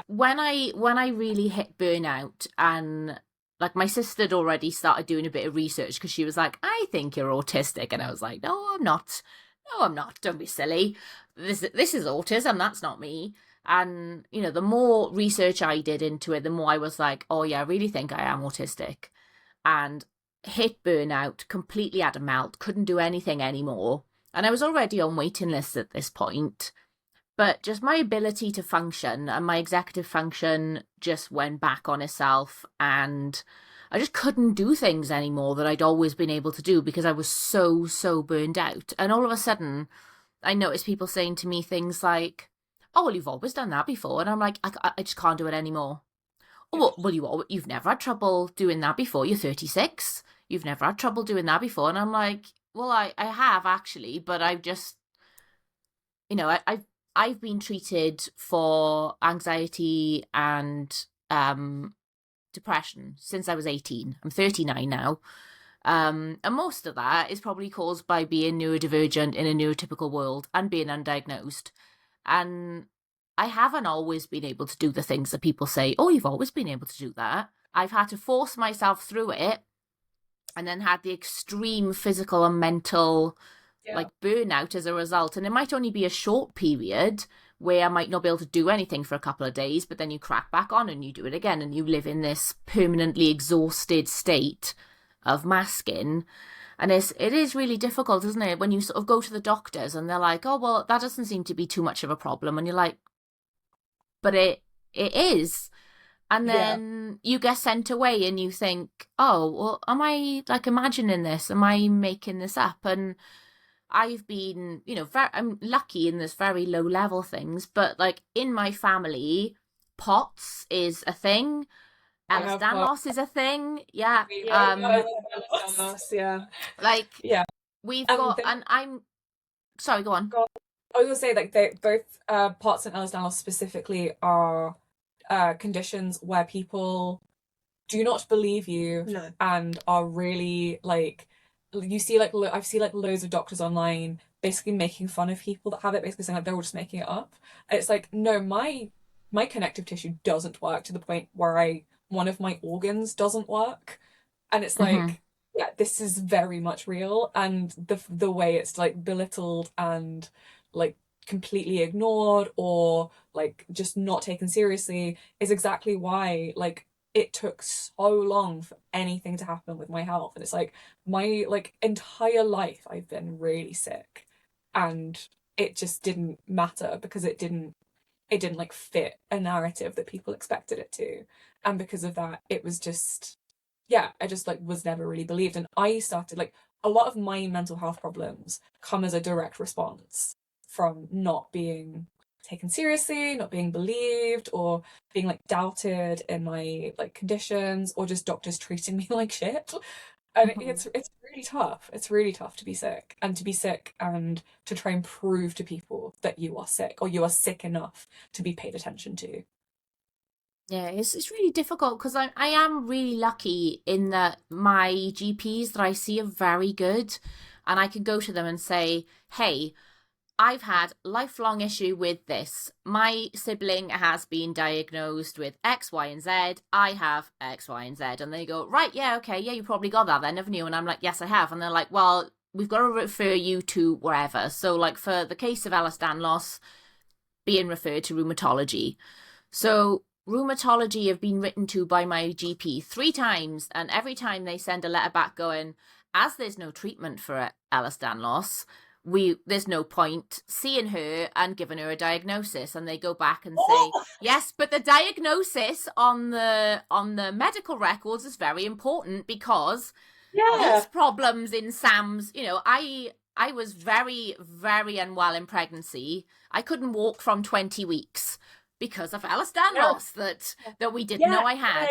when I really hit burnout, and like my sister had already started doing a bit of research because she was like, I think you're autistic, and I was like, no, I'm not. No, I'm not. Don't be silly. This is autism. That's not me. And the more research I did into it, the more I was like, oh yeah, I really think I am autistic. And hit burnout, completely had a melt, couldn't do anything anymore. And I was already on waiting lists at this point. But just my ability to function and my executive function just went back on itself, and I just couldn't do things anymore that I'd always been able to do because I was so burned out. And all of a sudden, I noticed people saying to me things like, oh, well, you've always done that before. And I'm like, I just can't do it anymore. Oh, well, you've never had trouble doing that before. You're 36. You've never had trouble doing that before. And I'm like, well, I have actually, but I've just, I've been treated for anxiety and depression since I was 18. I'm 39 now. And most of that is probably caused by being neurodivergent in a neurotypical world and being undiagnosed. And I haven't always been able to do the things that people say, oh, you've always been able to do that. I've had to force myself through it, and then had the extreme physical and mental like burnout as a result. And it might only be a short period where I might not be able to do anything for a couple of days, but then you crack back on and you do it again, and you live in this permanently exhausted state of masking. And it is really difficult, isn't it, when you sort of go to the doctors and they're like, oh, well, that doesn't seem to be too much of a problem. And you're like, but it is. And then you get sent away and you think, oh, well, am I like imagining this? Am I making this up? And I've been, I'm lucky in this very low level things, but like in my family, POTS is a thing. Ehlers-Danlos is a thing. Yeah. Ehlers-Danlos, yeah. Like, We've And got, then, and I'm sorry, go on. I was gonna say, like, they both parts and Ehlers-Danlos specifically are conditions where people do not believe you No. and are really like, you see, like, I've seen like loads of doctors online basically making fun of people that have it, basically saying like they're all just making it up. And it's like, no, my connective tissue doesn't work to the point where one of my organs doesn't work. And it's Hmm. like, yeah, this is very much real, and the way it's like belittled and like completely ignored or like just not taken seriously is exactly why like it took so long for anything to happen with my health. And it's like my like entire life I've been really sick, and it just didn't matter because it didn't like fit a narrative that people expected it to. And because of that, it was just, yeah, I just like was never really believed. And I started like, a lot of my mental health problems come as a direct response from not being taken seriously, not being believed, or being like doubted in my like conditions, or just doctors treating me like shit. And Hmm. it's really tough. It's really tough to be sick, and to try and prove to people that you are sick, or you are sick enough to be paid attention to. Yeah, it's really difficult because I am really lucky in that my GPs that I see are very good, and I can go to them and say, "Hey, I've had lifelong issue with this. My sibling has been diagnosed with X, Y, and Z. I have X, Y, and Z." And they go, "Right, yeah, okay, yeah, you probably got that then, haven't you?" And I'm like, "Yes, I have." And they're like, "Well, we've got to refer you to wherever." So, like, for the case of Ehlers-Danlos, being referred to rheumatology. So rheumatology have been written to by my GP 3 times, and every time they send a letter back going, as there's no treatment for Ehlers-Danlos, there's no point seeing her and giving her a diagnosis. And they go back and say, Oh, yes, but the diagnosis on the medical records is very important because these yeah. problems in Sam's, I was very, very unwell in pregnancy. I couldn't walk from 20 weeks because of Yeah. Ehlers-Danlos that we didn't Yeah. know I Yeah. had.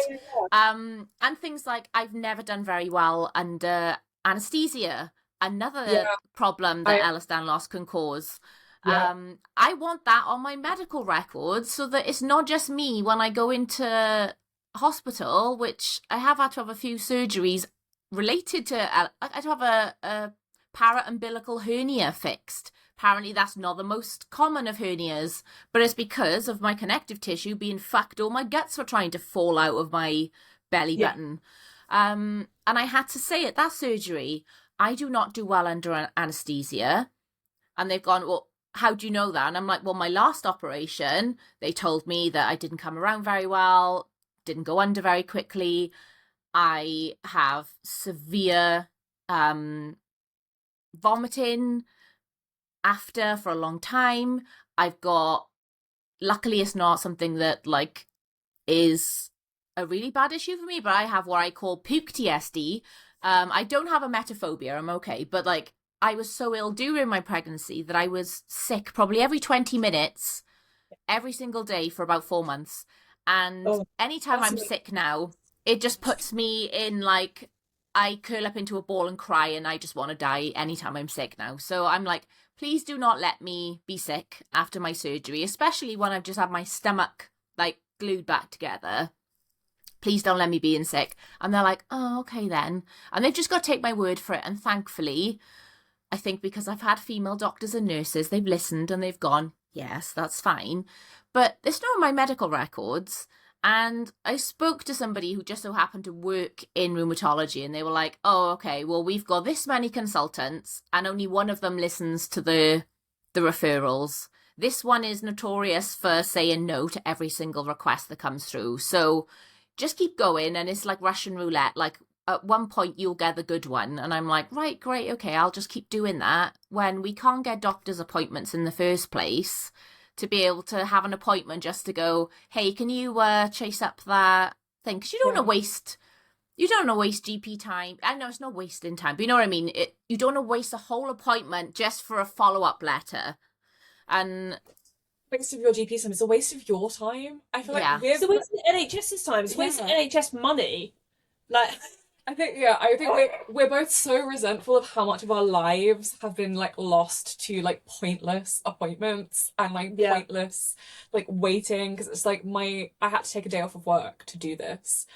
Yeah. And things like I've never done very well under anesthesia, another Yeah, problem that I Ehlers-Danlos can cause. yeah. I want that on my medical records so that it's not just me when I go into hospital, which I have had to have a few surgeries related to. I had to have a para-umbilical hernia fixed. Apparently, that's not the most common of hernias, but it's because of my connective tissue being fucked. All my guts were trying to fall out of my belly Yeah. button. And I had to say at that surgery, I do not do well under anesthesia. And they've gone, well, how do you know that? And I'm like, well, my last operation, they told me that I didn't come around very well, didn't go under very quickly. I have severe vomiting after for a long time. I've got, luckily, it's not something that like is a really bad issue for me, but I have what I call puke TSD. I don't have a metaphobia, I'm okay, but like I was so ill during my pregnancy that I was sick probably every 20 minutes, every single day for about 4 months. And Oh, anytime that's I'm amazing. sick now, it just puts me in like, I curl up into a ball and cry and I just want to die anytime I'm sick now. So I'm like, please do not let me be sick after my surgery, especially when I've just had my stomach like glued back together. Please don't let me be in sick. And they're like, oh, okay then. And they've just got to take my word for it. And thankfully, I think because I've had female doctors and nurses, they've listened and they've gone, yes, that's fine. But it's not on my medical records. And I spoke to somebody who just so happened to work in rheumatology, and they were like, oh, okay, well, we've got this many consultants, and only one of them listens to the referrals. This one is notorious for saying no to every single request that comes through. So just keep going, and it's like Russian roulette. Like at one point you'll get the good one, and I'm like, right, great, okay, I'll just keep doing that. When we can't get doctor's appointments in the first place, to be able to have an appointment just to go, hey, can you chase up that thing? Because Yeah. you don't want to waste GP time. I know it's not wasting time, but you know what I mean. You don't want to waste a whole appointment just for a follow-up letter. And Waste of your GP time. It's a waste of your time. I feel like yeah, It's with a waste of NHS's time. It's a waste of yeah. NHS money. Like, I think we're both so resentful of how much of our lives have been like lost to like pointless appointments and like Yeah. pointless like waiting, because it's like I had to take a day off of work to do this,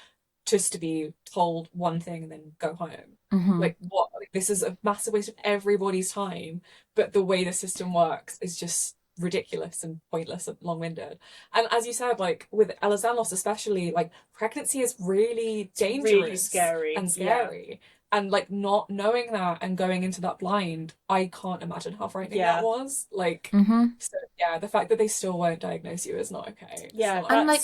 just to be told one thing and then go home. Like what? Like, this is a massive waste of everybody's time. But the way the system works is just ridiculous and pointless and long-winded. And as you said, like with Ehlers-Danlos especially, like pregnancy is really dangerous, really scary, and scary. And like not knowing that and going into that blind, I can't imagine how frightening that was. Like, so yeah, the fact that they still won't diagnose you is not okay. Yeah, So, and like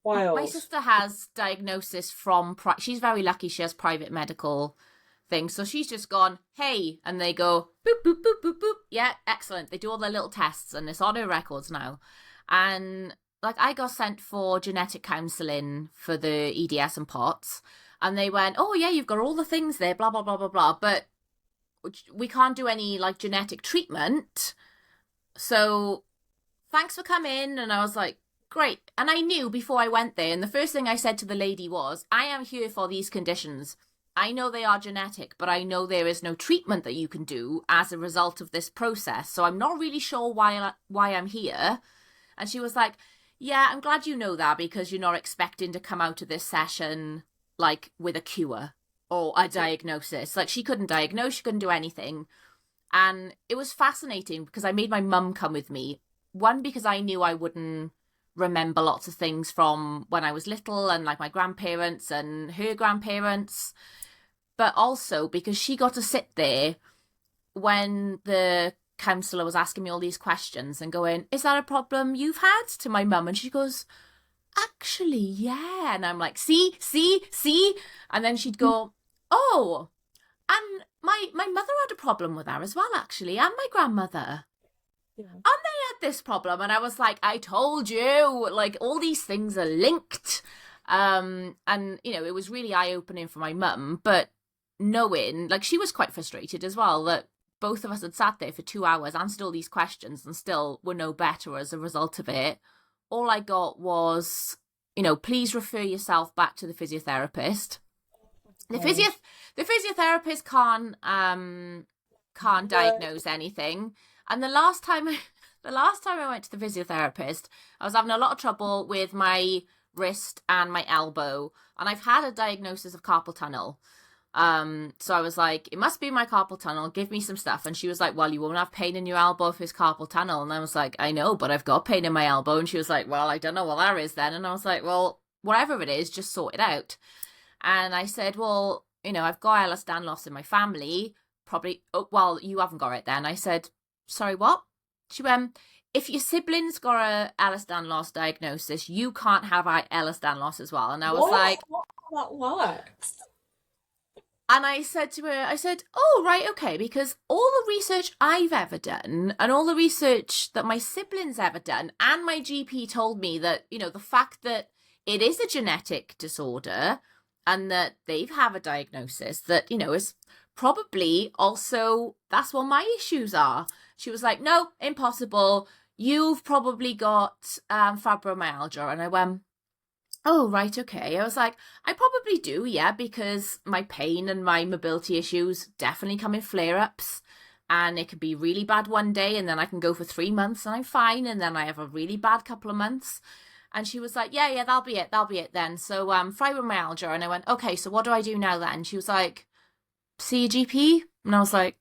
wild. my sister has diagnosis from she's very lucky she has private medical things, so she's just gone, hey, and they go boop boop boop boop boop, yeah, excellent, they do all their little tests and it's on her records now. And like I got sent for genetic counselling for the EDS and POTS, and they went, oh yeah, you've got all the things there, blah blah blah blah blah, but we can't do any like genetic treatment, so thanks for coming. And I was like, great. And I knew before I went there, and the first thing I said to the lady was, I am here for these conditions. I know they are genetic, but I know there is no treatment that you can do as a result of this process. So I'm not really sure why I'm here. And she was like, yeah, I'm glad you know that, because you're not expecting to come out of this session like with a cure or a diagnosis. Like she couldn't diagnose, she couldn't do anything. And it was fascinating because I made my mum come with me. One, because I knew I wouldn't remember lots of things from when I was little and like my grandparents and her grandparents, but also because she got to sit there when the counsellor was asking me all these questions and going, is that a problem you've had, to my mum? And she goes, actually, yeah. And I'm like, see, and then she'd go, oh, and my mother had a problem with her as well, actually, and my grandmother. Yeah. And they had this problem, and I was like, I told you, like all these things are linked. And you know, it was really eye-opening for my mum, but knowing, like, she was quite frustrated as well that both of us had sat there for 2 hours, answered all these questions, and still were no better as a result of it. All I got was, you know, please refer yourself back to the physiotherapist. The physiotherapist can't diagnose anything. And the last time I went to the physiotherapist, I was having a lot of trouble with my wrist and my elbow, and I've had a diagnosis of carpal tunnel. So I was like, it must be my carpal tunnel, give me some stuff. And she was like, well, you won't have pain in your elbow if it's carpal tunnel. And I was like, I know, but I've got pain in my elbow. And she was like, well, I don't know what that is then. And I was like, well, whatever it is, just sort it out. And I said, well, you know, I've got Ehlers-Danlos in my family, probably, oh, well, you haven't got it then. I said, sorry, what? She went, if your siblings got a Ehlers-Danlos diagnosis, you can't have Ehlers-Danlos as well. And I was like, that works. And I said to her, I said, oh, right, okay, because all the research I've ever done and all the research that my siblings ever done, and my GP told me that, you know, the fact that it is a genetic disorder and that they have a diagnosis that, you know, is probably also, that's what my issues are. She was like, no, impossible. You've probably got fibromyalgia. And I went, oh, right, okay. I was like, I probably do, yeah, because my pain and my mobility issues definitely come in flare-ups, and it could be really bad one day and then I can go for 3 months and I'm fine, and then I have a really bad couple of months. And she was like, yeah, that'll be it then. So fibromyalgia. And I went, okay, so what do I do now then? And she was like, see a GP? And I was like,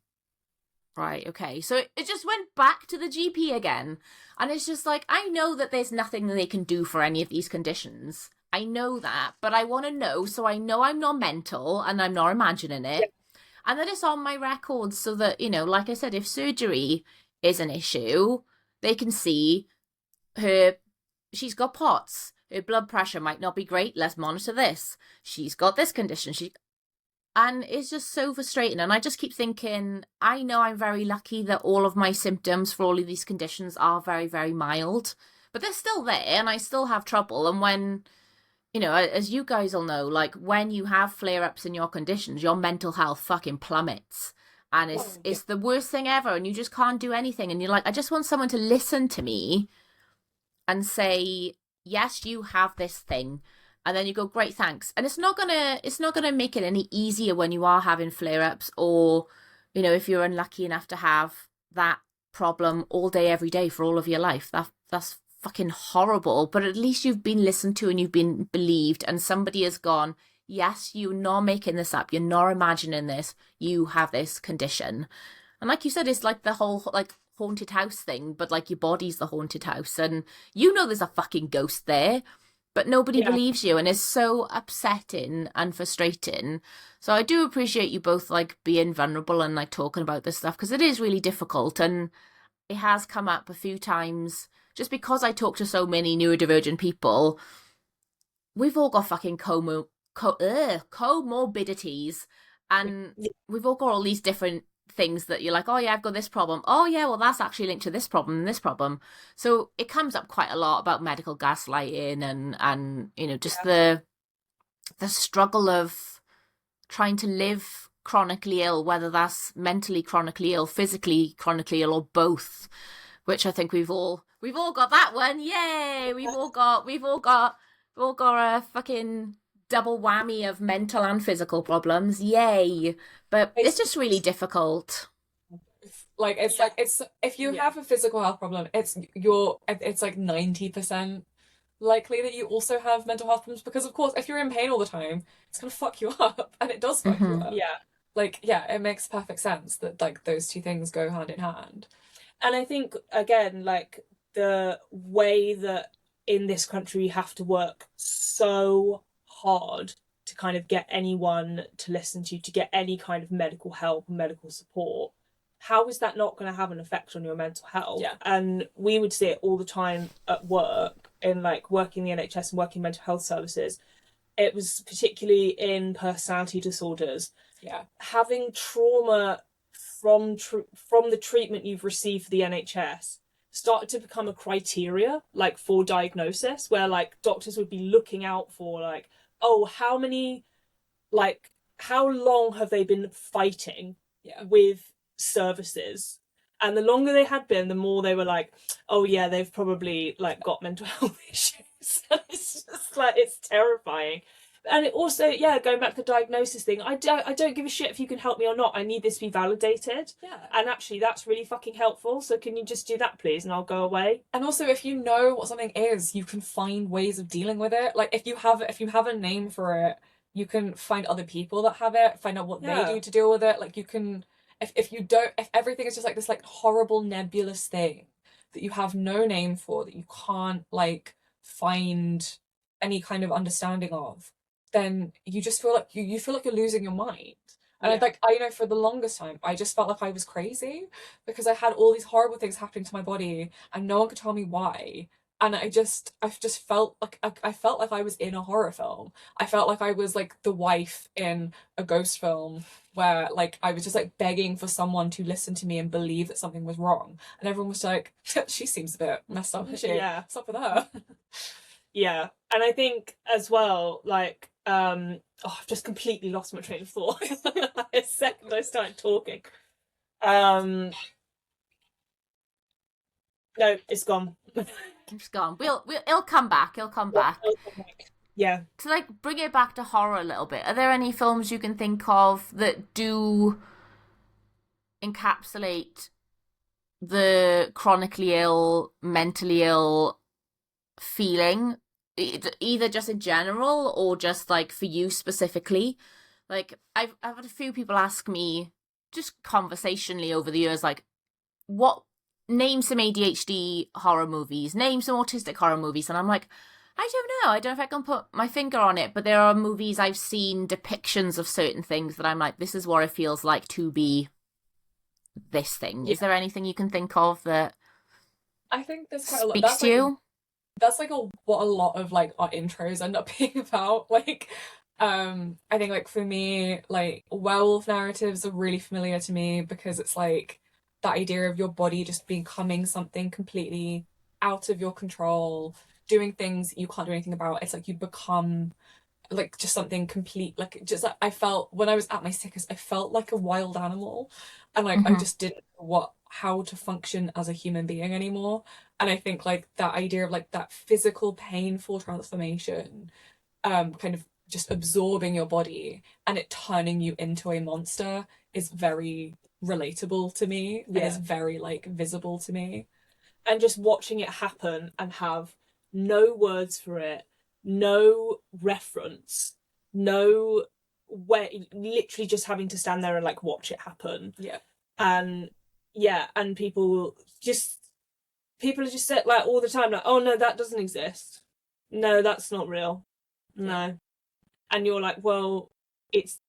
right, okay. So it just went back to the GP again. And it's just like, I know that there's nothing they can do for any of these conditions. I know that, but I want to know, so I know I'm not mental and I'm not imagining it. Yeah. And that it's on my records so that, you know, like I said, if surgery is an issue, they can see she's got POTS. Her blood pressure might not be great. Let's monitor this. She's got this condition. And it's just so frustrating. And I just keep thinking, I know I'm very lucky that all of my symptoms for all of these conditions are very, very mild. But they're still there and I still have trouble. And when, you know, as you guys all know, like when you have flare-ups in your conditions, your mental health fucking plummets. And it's the worst thing ever. And you just can't do anything. And you're like, I just want someone to listen to me and say, yes, you have this thing. And then you go, great, thanks. And it's not gonna make it any easier when you are having flare-ups, or, if you're unlucky enough to have that problem all day, every day for all of your life. That's fucking horrible. But at least you've been listened to and you've been believed, and somebody has gone, yes, you're not making this up, you're not imagining this, you have this condition. And like you said, it's like the whole like haunted house thing, but like your body's the haunted house, and there's a fucking ghost there, but nobody Yeah. believes you, and it's so upsetting and frustrating. So I do appreciate you both like being vulnerable and like talking about this stuff, because it is really difficult, and it has come up a few times just because I talk to so many neurodivergent people. We've all got fucking comorbidities, and we've all got all these different things that you're like, oh yeah, I've got this problem. Oh yeah, well that's actually linked to this problem and this problem. So it comes up quite a lot about medical gaslighting, and just the struggle of trying to live chronically ill, whether that's mentally chronically ill, physically chronically ill, or both. Which I think we've all got that one. Yay! We've all got a fucking double whammy of mental and physical problems. Yay! But it's just really difficult. Like it's if you have a physical health problem, it's like 90% likely that you also have mental health problems, because of course if you're in pain all the time, it's gonna fuck you up, and it does fuck you up. Yeah. Like, yeah, it makes perfect sense that like those two things go hand in hand. And I think, again, like the way that in this country you have to work so hard to kind of get anyone to listen to you, to get any kind of medical help and medical support, how is that not going to have an effect on your mental health? Yeah. And we would see it all the time at work, in like working in the NHS and working mental health services. It was particularly in personality disorders. Yeah. Having trauma from the treatment you've received for the NHS started to become a criteria, like for diagnosis, where like doctors would be looking out for like, oh, how long have they been fighting with services? And the longer they had been, the more they were like, oh yeah, they've probably like got mental health issues. It's just like, it's terrifying. And it also, going back to the diagnosis thing, I don't give a shit if you can help me or not. I need this to be validated. Yeah. And actually, that's really fucking helpful. So can you just do that, please? And I'll go away. And also, if you know what something is, you can find ways of dealing with it. Like if you have a name for it, you can find other people that have it, find out what they do to deal with it. Like you can, if everything is just like this like horrible nebulous thing that you have no name for, that you can't like find any kind of understanding of, then you just feel like you feel like you're losing your mind. And I for the longest time, I just felt like I was crazy because I had all these horrible things happening to my body and no one could tell me why. And I just felt like I felt like I was in a horror film. I felt like I was like the wife in a ghost film where like I was just like begging for someone to listen to me and believe that something was wrong. And everyone was like, she seems a bit messed up, isn't she? Yeah. What's up with her? Yeah. And I think as well, like, I've just completely lost my train of thought. The second I started talking. No, it's gone. It's gone. It'll come back. It'll come back. Yeah. To like bring it back to horror a little bit, are there any films you can think of that do encapsulate the chronically ill, mentally ill feeling, either just in general or just like for you specifically? Like I've had a few people ask me just conversationally over the years, like, name some ADHD horror movies, name some autistic horror movies, and I'm like, I don't know. I don't know if I can put my finger on it, but there are movies I've seen depictions of certain things that I'm like, this is what it feels like to be this thing. Is there anything you can think of that I think there's quite a lot. speaks to you? That's like what a lot of like our intros end up being about. Like, I think like for me, like werewolf narratives are really familiar to me because it's like that idea of your body just becoming something completely out of your control, doing things you can't do anything about. It's like you become like just something complete, like just like I felt when I was at my sickest, I felt like a wild animal, and like I just didn't know how to function as a human being anymore. And I think like that idea of like that physical painful transformation kind of just absorbing your body and it turning you into a monster is very relatable to me and is very like visible to me. And just watching it happen and have no words for it, no reference, no way, literally just having to stand there and like watch it happen. Yeah. And people are just set like all the time like, oh no, that doesn't exist, no, that's not real, no. And you're like, well, it's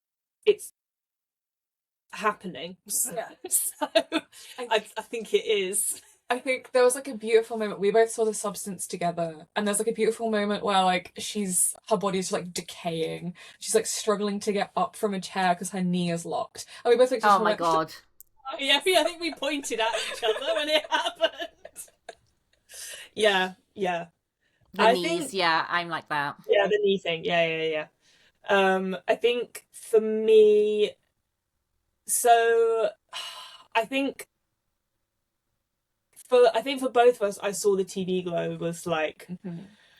happening. So I think it is. I think there was like a beautiful moment. We both saw The Substance together, and there's like a beautiful moment where like her body's like decaying. She's like struggling to get up from a chair because her knee is locked. And we both like, oh my god. Yeah, I think we pointed at each other when it happened. Yeah. The knees, I'm like that. Yeah, the knee thing. Yeah. I think for me, so I think for both of us, I saw the TV Glow was like.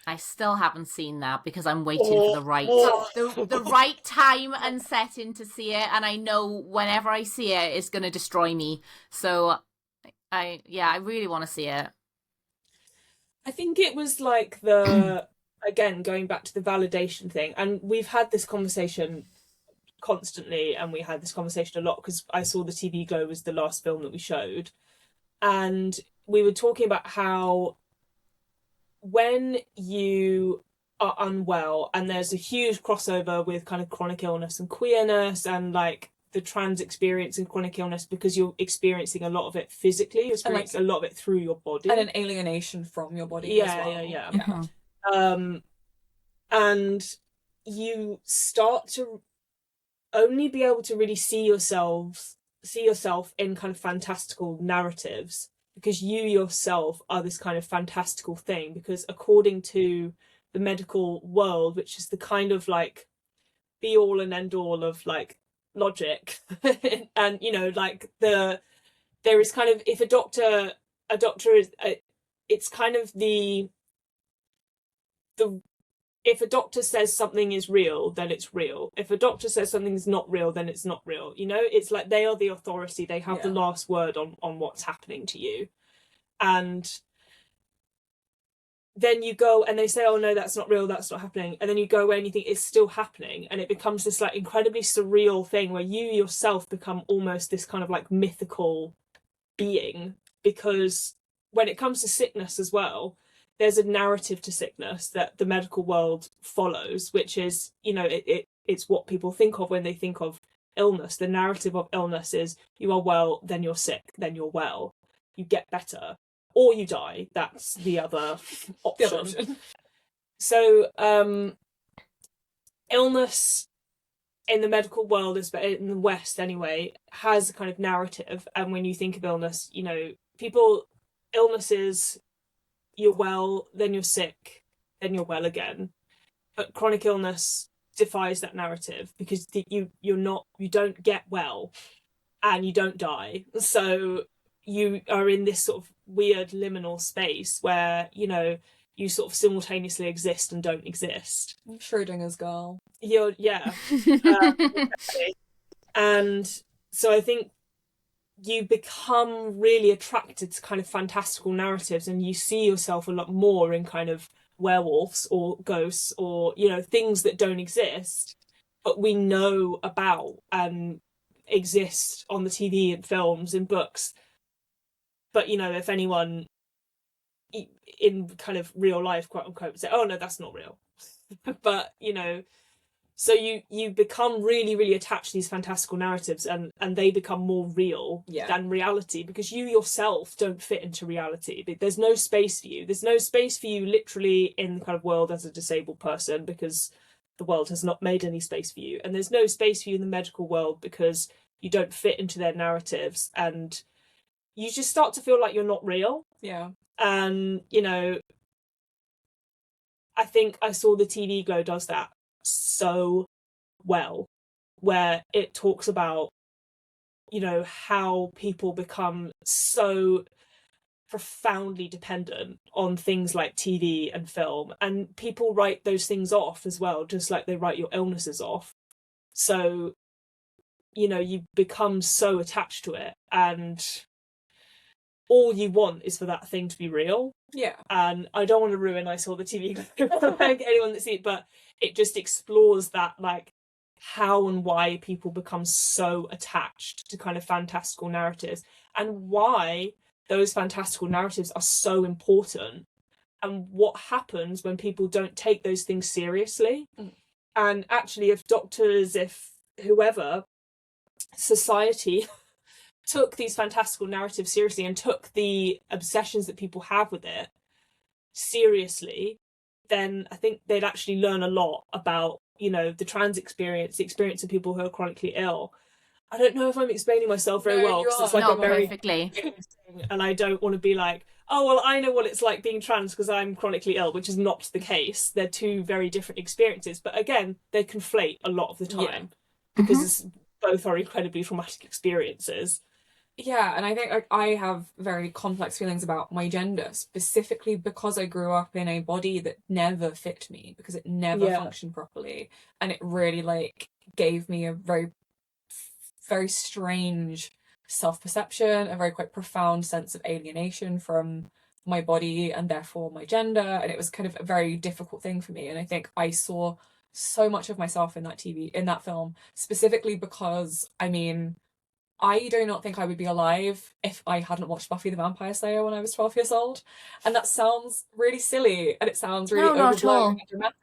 I still haven't seen that because I'm waiting for the right time and setting to see it, and I know whenever I see it, it's gonna destroy me. So I really want to see it. I think it was like again, going back to the validation thing, and we've had this conversation constantly, and we had this conversation a lot because I saw the TV Glow was the last film that we showed, and we were talking about how when you are unwell, and there's a huge crossover with kind of chronic illness and queerness and like the trans experience in chronic illness, because you're experiencing a lot of it physically, you're experiencing a lot of it through your body. And an alienation from your body as well. Yeah. Mm-hmm. And you start to only be able to really see yourself in kind of fantastical narratives, because you yourself are this kind of fantastical thing, because according to the medical world, which is the kind of like be all and end all of like logic and like there is kind of, if a doctor is it's kind of the if a doctor says something is real, then it's real. If a doctor says something's not real, then it's not real. It's like they are the authority. They have the last word on what's happening to you. And then you go and they say, oh no, that's not real, that's not happening. And then you go away and you think it's still happening. And it becomes this like incredibly surreal thing where you yourself become almost this kind of like mythical being. Because when it comes to sickness as well, there's a narrative to sickness that the medical world follows, which is, it's what people think of when they think of illness. The narrative of illness is you are well, then you're sick, then you're well. You get better, or you die. That's the other option. So illness in the medical world, in the West anyway, has a kind of narrative. And when you think of illness, illnesses, you're well, then you're sick, then you're well again. But chronic illness defies that narrative, because you don't get well and you don't die. So you are in this sort of weird liminal space where, you sort of simultaneously exist and don't exist. Schrodinger's girl. Yeah. And so I think you become really attracted to kind of fantastical narratives, and you see yourself a lot more in kind of werewolves or ghosts or, things that don't exist, but we know about and exist on the TV and films and books. But, if anyone in kind of real life, quote unquote, say, oh no, that's not real. But, so you become really, really attached to these fantastical narratives, and they become more real than reality, because you yourself don't fit into reality. There's no space for you. There's no space for you literally in the kind of world as a disabled person, because the world has not made any space for you. And there's no space for you in the medical world because you don't fit into their narratives, and you just start to feel like you're not real. Yeah. And, I think I saw the TV Glow does that so well, where it talks about, how people become so profoundly dependent on things like TV and film, and people write those things off as well, just like they write your illnesses off. So, you know, you become so attached to it, and all you want is for that thing to be real. Yeah. And I don't want to ruin I Saw the TV for anyone that sees it, but it just explores that, like, how and why people become so attached to kind of fantastical narratives, and why those fantastical narratives are so important, and what happens when people don't take those things seriously. And actually, if doctors, if whoever, society took these fantastical narratives seriously and took the obsessions that people have with it seriously, then I think they'd actually learn a lot about, you know, the trans experience, the experience of people who are chronically ill. I don't know if I'm explaining myself very well, because it's like not a very perfectly. and I don't want to be like, oh, well, I know what it's like being trans because I'm chronically ill, which is not the case. They're two very different experiences. But again, they conflate a lot of the time because both are incredibly traumatic experiences. Yeah, and I think like I have very complex feelings about my gender, specifically because I grew up in a body that never fit me, because it never functioned properly, and it really like gave me a very, very strange self-perception, a very quite profound sense of alienation from my body and therefore my gender, and it was kind of a very difficult thing for me. And I think I saw so much of myself in that film, specifically because, I mean, I do not think I would be alive if I hadn't watched Buffy the Vampire Slayer when I was 12 years old. And that sounds really silly, and it sounds really overblown and dramatic.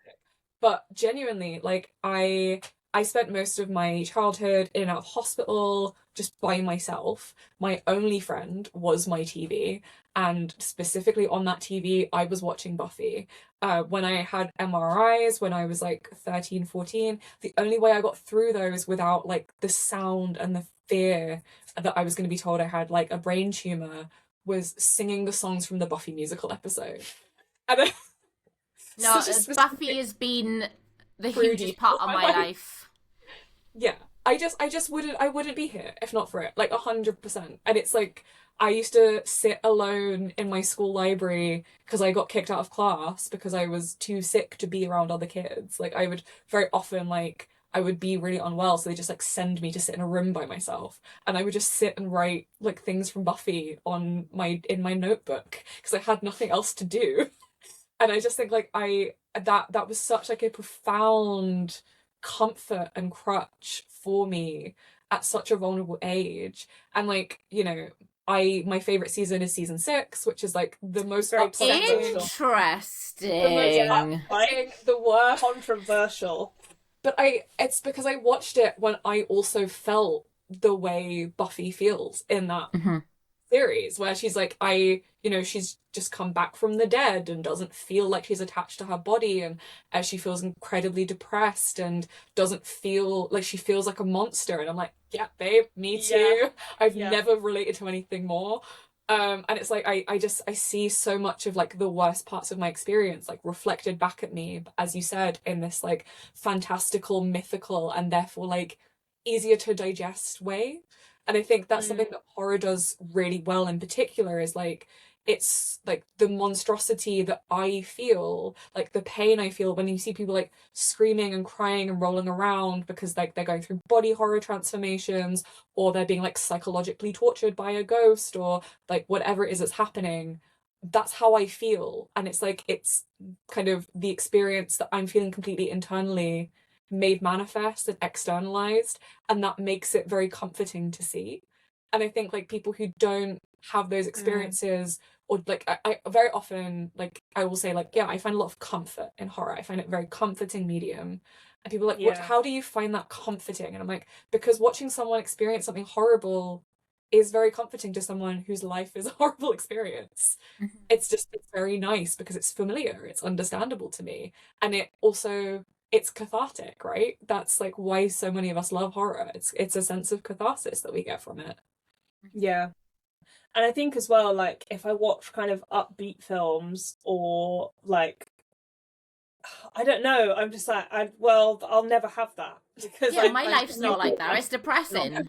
But genuinely, like, I spent most of my childhood in and out of hospital just by myself. My only friend was my TV, and specifically on that TV, I was watching Buffy. When I had MRIs, when I was like 13, 14, the only way I got through those without like the sound and the fear that I was going to be told I had like a brain tumor was singing the songs from the Buffy musical episode. And no, Buffy has been the hugest part of my life. Yeah, I wouldn't be here if not for it, like 100%. And it's like, I used to sit alone in my school library because I got kicked out of class because I was too sick to be around other kids. Like, I would very often, like, I would be really unwell, so they just like send me to sit in a room by myself, and I would just sit and write like things from Buffy in my notebook because I had nothing else to do. And I just think like that was such like a profound comfort and crutch for me at such a vulnerable age. And like, you know, my favorite season is season 6, which is like the most interesting, the worst, controversial. But it's because I watched it when I also felt the way Buffy feels in that series, where she's like, she's just come back from the dead and doesn't feel like she's attached to her body, and as she feels incredibly depressed and doesn't feel like, she feels like a monster. And I'm like, yeah, babe, me too. I've never related to anything more. And it's like, I see so much of like the worst parts of my experience like reflected back at me, as you said, in this like fantastical, mythical, and therefore like easier to digest way. And I think that's something that horror does really well in particular, is like, it's like the monstrosity that I feel, like the pain I feel when you see people like screaming and crying and rolling around because like they're going through body horror transformations, or they're being like psychologically tortured by a ghost, or like whatever it is that's happening. That's how I feel. And it's like, it's kind of the experience that I'm feeling completely internally made manifest and externalized, and that makes it very comforting to see. And I think like people who don't have those experiences, or like I very often, like I will say like, yeah, I find a lot of comfort in horror. I find it a very comforting medium. And people are like, how do you find that comforting? And I'm like, because watching someone experience something horrible is very comforting to someone whose life is a horrible experience. It's very nice because it's familiar, it's understandable to me, and it's cathartic, right? That's like why so many of us love horror. It's a sense of catharsis that we get from it. Yeah. And I think as well, like, if I watch kind of upbeat films, or like, I don't know, I'm just like, I'll never have that, because my life's not like that. It's depressing. Then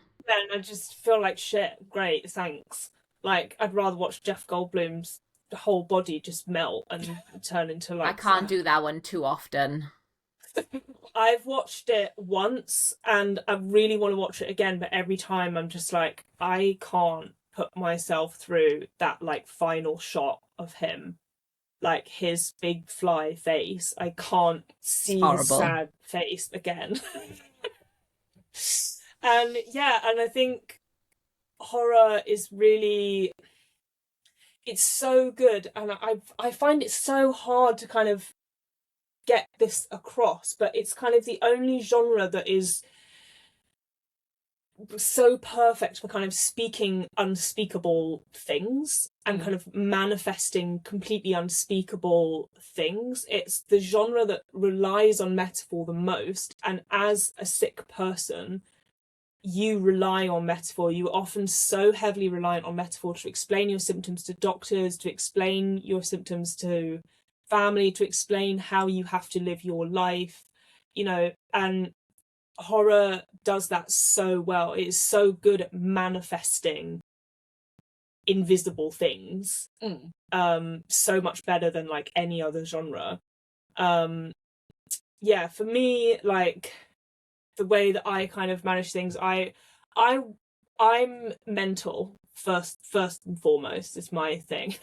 I just feel like shit. Great, thanks. Like, I'd rather watch Jeff Goldblum's whole body just melt and turn into like... I can't do that one too often. I've watched it once and I really want to watch it again, but every time I'm just like, I can't put myself through that like final shot of him, like his big fly face. I can't see his sad face again. And yeah, and I think horror is really, it's so good, and I find it so hard to kind of get this across, but it's kind of the only genre that is so perfect for kind of speaking unspeakable things and kind of manifesting completely unspeakable things. It's the genre that relies on metaphor the most, and as a sick person, you rely on metaphor. You are often so heavily reliant on metaphor to explain your symptoms to doctors, to explain your symptoms to family, to explain how you have to live your life, you know, and horror does that so well. It is so good at manifesting invisible things, so much better than like any other genre. Yeah, for me, like the way that I kind of manage things, I'm mental first and foremost is my thing.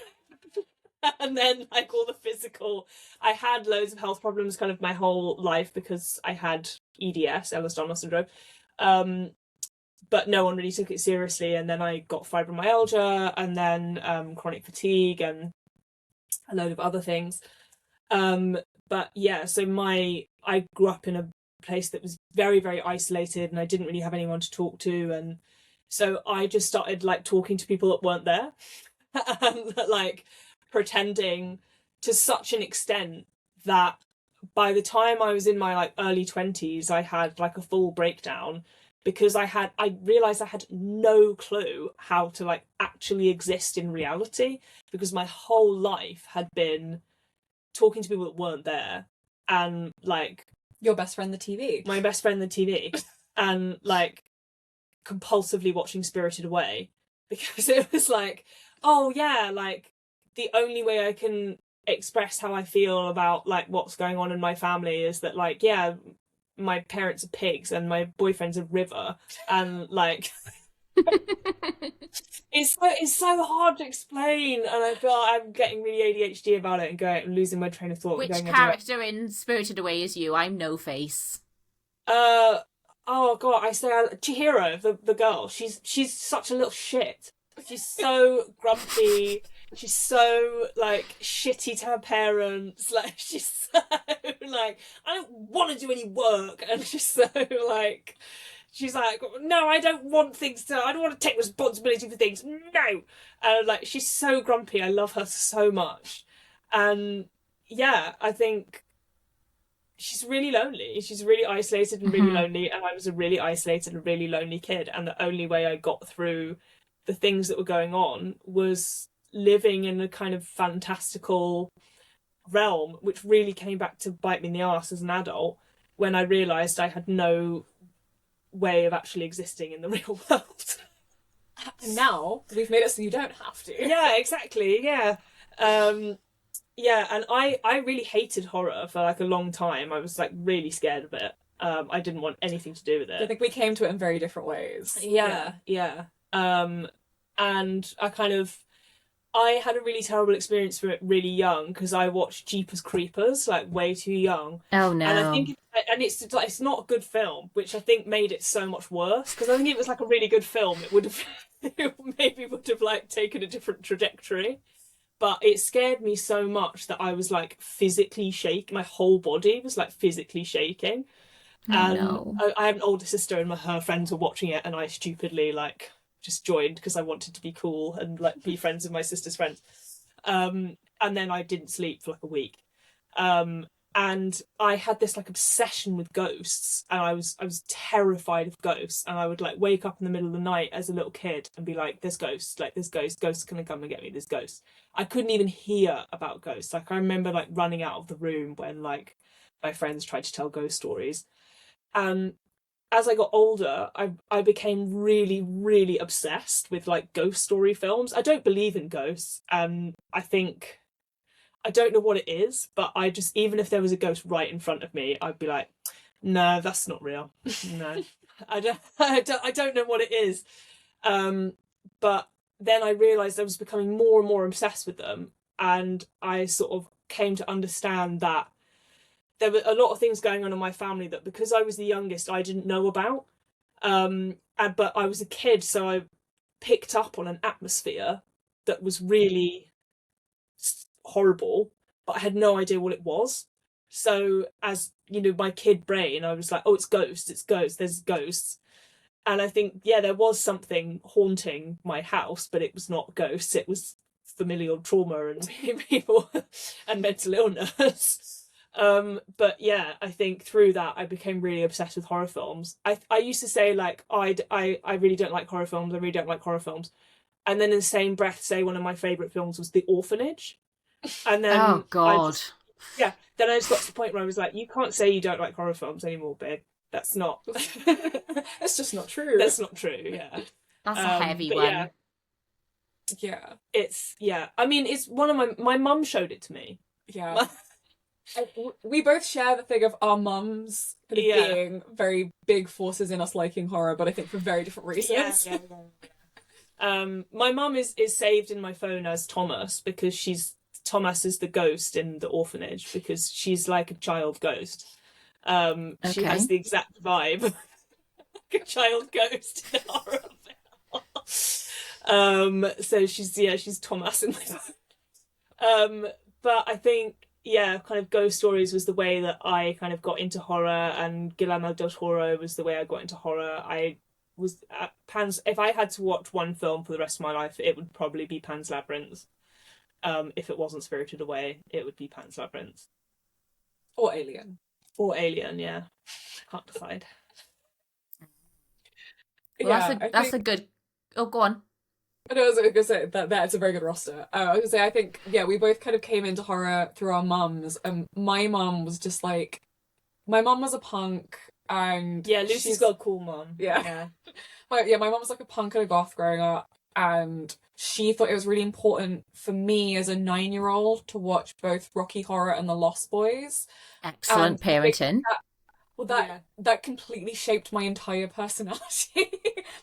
And then like all the physical, I had loads of health problems kind of my whole life because I had EDS, Ehlers-Danlos syndrome, but no one really took it seriously. And then I got fibromyalgia, and then chronic fatigue, and a load of other things. But yeah, so I grew up in a place that was very, very isolated, and I didn't really have anyone to talk to, and so I just started like talking to people that weren't there, and like pretending to such an extent that by the time I was in my like early 20s, I had like a full breakdown because I realized I had no clue how to like actually exist in reality, because my whole life had been talking to people that weren't there, and like your best friend the TV, my best friend the TV, and like compulsively watching Spirited Away, because it was like, oh yeah, like the only way I can express how I feel about like what's going on in my family is that like, yeah, my parents are pigs and my boyfriend's a river, and like it's so hard to explain, and I feel like I'm getting really ADHD about it and losing my train of thought. Which character in Spirited Away is you? I'm No Face. Oh god, I say Chihiro, the girl. She's such a little shit. She's so grumpy. She's so like shitty to her parents. Like she's so like, I don't want to do any work, and she's so like, she's like, no, I don't want to take responsibility for things. No, and like she's so grumpy. I love her so much, and yeah, I think she's really lonely. She's really isolated and really lonely, and I was a really isolated and really lonely kid, and the only way I got through the things that were going on was living in a kind of fantastical realm, which really came back to bite me in the arse as an adult when I realised I had no way of actually existing in the real world. And now we've made it so you don't have to. Yeah, exactly. Yeah. Yeah, and I really hated horror for like a long time. I was like really scared of it. I didn't want anything to do with it. I think we came to it in very different ways. Yeah. And I had a really terrible experience for it really young, because I watched Jeepers Creepers like way too young. Oh no. And I think it's not a good film, which I think made it so much worse, because I think if it was like a really good film, it would have like taken a different trajectory. But it scared me so much that I was like physically shaking. My whole body was like physically shaking. No. I have an older sister, and her friends were watching it, and I stupidly like just joined because I wanted to be cool and like be friends with my sister's friends. And then I didn't sleep for like a week. And I had this like obsession with ghosts, and I was terrified of ghosts, and I would like wake up in the middle of the night as a little kid and be like, there's ghosts, like there's ghosts gonna come and get me, there's ghosts. I couldn't even hear about ghosts. Like I remember like running out of the room when like my friends tried to tell ghost stories. And as I got older, I became really, really obsessed with like ghost story films. I don't believe in ghosts, and I don't know what it is, but I just, even if there was a ghost right in front of me, I'd be like, no, that's not real. No, I don't know what it is. But then I realized I was becoming more and more obsessed with them, and I sort of came to understand that there were a lot of things going on in my family that, because I was the youngest, I didn't know about. But I was a kid, so I picked up on an atmosphere that was really horrible, but I had no idea what it was. So, as you know, my kid brain, I was like, oh, it's ghosts, there's ghosts. And I think, yeah, there was something haunting my house, but it was not ghosts, it was familial trauma and people and mental illness. But yeah, I think through that I became really obsessed with horror films. I used to say like I really don't like horror films. I really don't like horror films, and then in the same breath say one of my favorite films was The Orphanage, and then Oh God. then I just got to the point where I was like, you can't say you don't like horror films anymore, babe. That's not. It's just not true. That's not true. Yeah, That's a heavy one. Yeah, I mean, it's one of my mum showed it to me. Yeah. We both share the thing of our mums kind of being very big forces in us liking horror, but I think for very different reasons. My mum is saved in my phone as Thomas, because Thomas is the ghost in The Orphanage, because she's like a child ghost. She has the exact vibe like a child ghost in a horror film. So she's Thomas in my phone. But I think, kind of ghost stories was the way that I kind of got into horror, and Guillermo del Toro was the way I got into horror. I was at Pan's. If I had to watch one film for the rest of my life, it would probably be Pan's Labyrinth. If it wasn't Spirited Away, it would be Pan's Labyrinth. Or Alien. Yeah. Can't decide. Well, that's a good. Oh, go on. I was going to say that's a very good roster. I was going to say, I think, we both kind of came into horror through our mums. My mum was just like, my mum was a punk, and Lucy's got a cool mum. Yeah. My mum was like a punk and a goth growing up, and she thought it was really important for me as a 9-year-old to watch both Rocky Horror and The Lost Boys. Excellent parenting. That completely shaped my entire personality.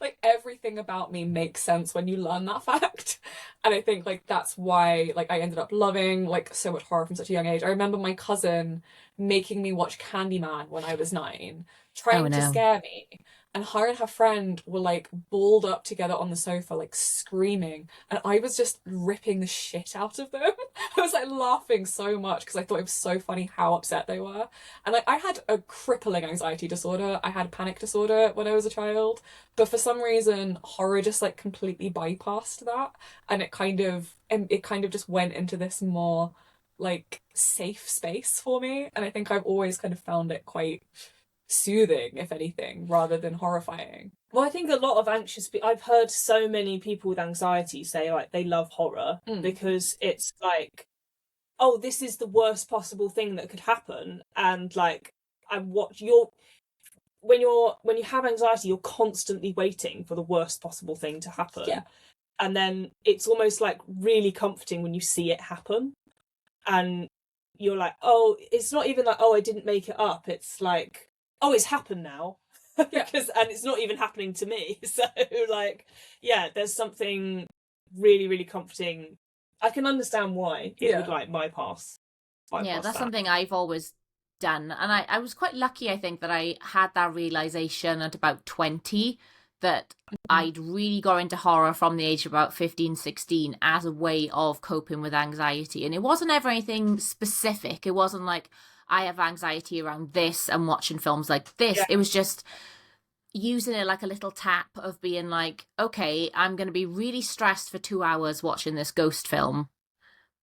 Like, everything about me makes sense when you learn that fact. And I think like that's why like I ended up loving like so much horror from such a young age. I remember my cousin making me watch Candyman when I was 9, trying to scare me. And her and her friend were like balled up together on the sofa, like screaming. And I was just ripping the shit out of them. I was like laughing so much because I thought it was so funny how upset they were. And like I had a crippling anxiety disorder. I had panic disorder when I was a child. But for some reason, horror just like completely bypassed that. And it kind of just went into this more like safe space for me. And I think I've always kind of found it quite soothing, if anything, rather than horrifying. Well, I think a lot of I've heard so many people with anxiety say like they love horror because it's like, oh, this is the worst possible thing that could happen, and like when you have anxiety, you're constantly waiting for the worst possible thing to happen. Yeah. And then it's almost like really comforting when you see it happen, and you're like, oh, it's not even like, oh, I didn't make it up. It's like, oh, it's happened now. And it's not even happening to me. So like, there's something really, really comforting. I can understand why it would like bypass that's something I've always done. And I was quite lucky, I think, that I had that realization at about 20 that I'd really got into horror from the age of about 15, 16 as a way of coping with anxiety. And it wasn't ever anything specific. It wasn't like, I have anxiety around this and watching films like this. It was just using it like a little tap of being like, okay, I'm going to be really stressed for 2 hours watching this ghost film,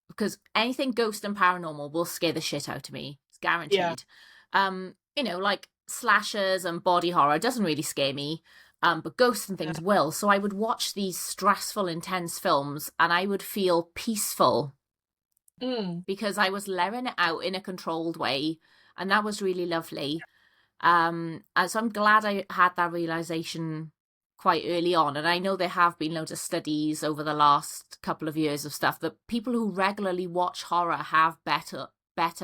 because anything ghost and paranormal will scare the shit out of me. It's guaranteed. Like slashers and body horror doesn't really scare me. But ghosts and things will. So I would watch these stressful, intense films and I would feel peaceful. Because I was letting it out in a controlled way, and that was really lovely. And so I'm glad I had that realization quite early on. And I know there have been loads of studies over the last couple of years of stuff that people who regularly watch horror have better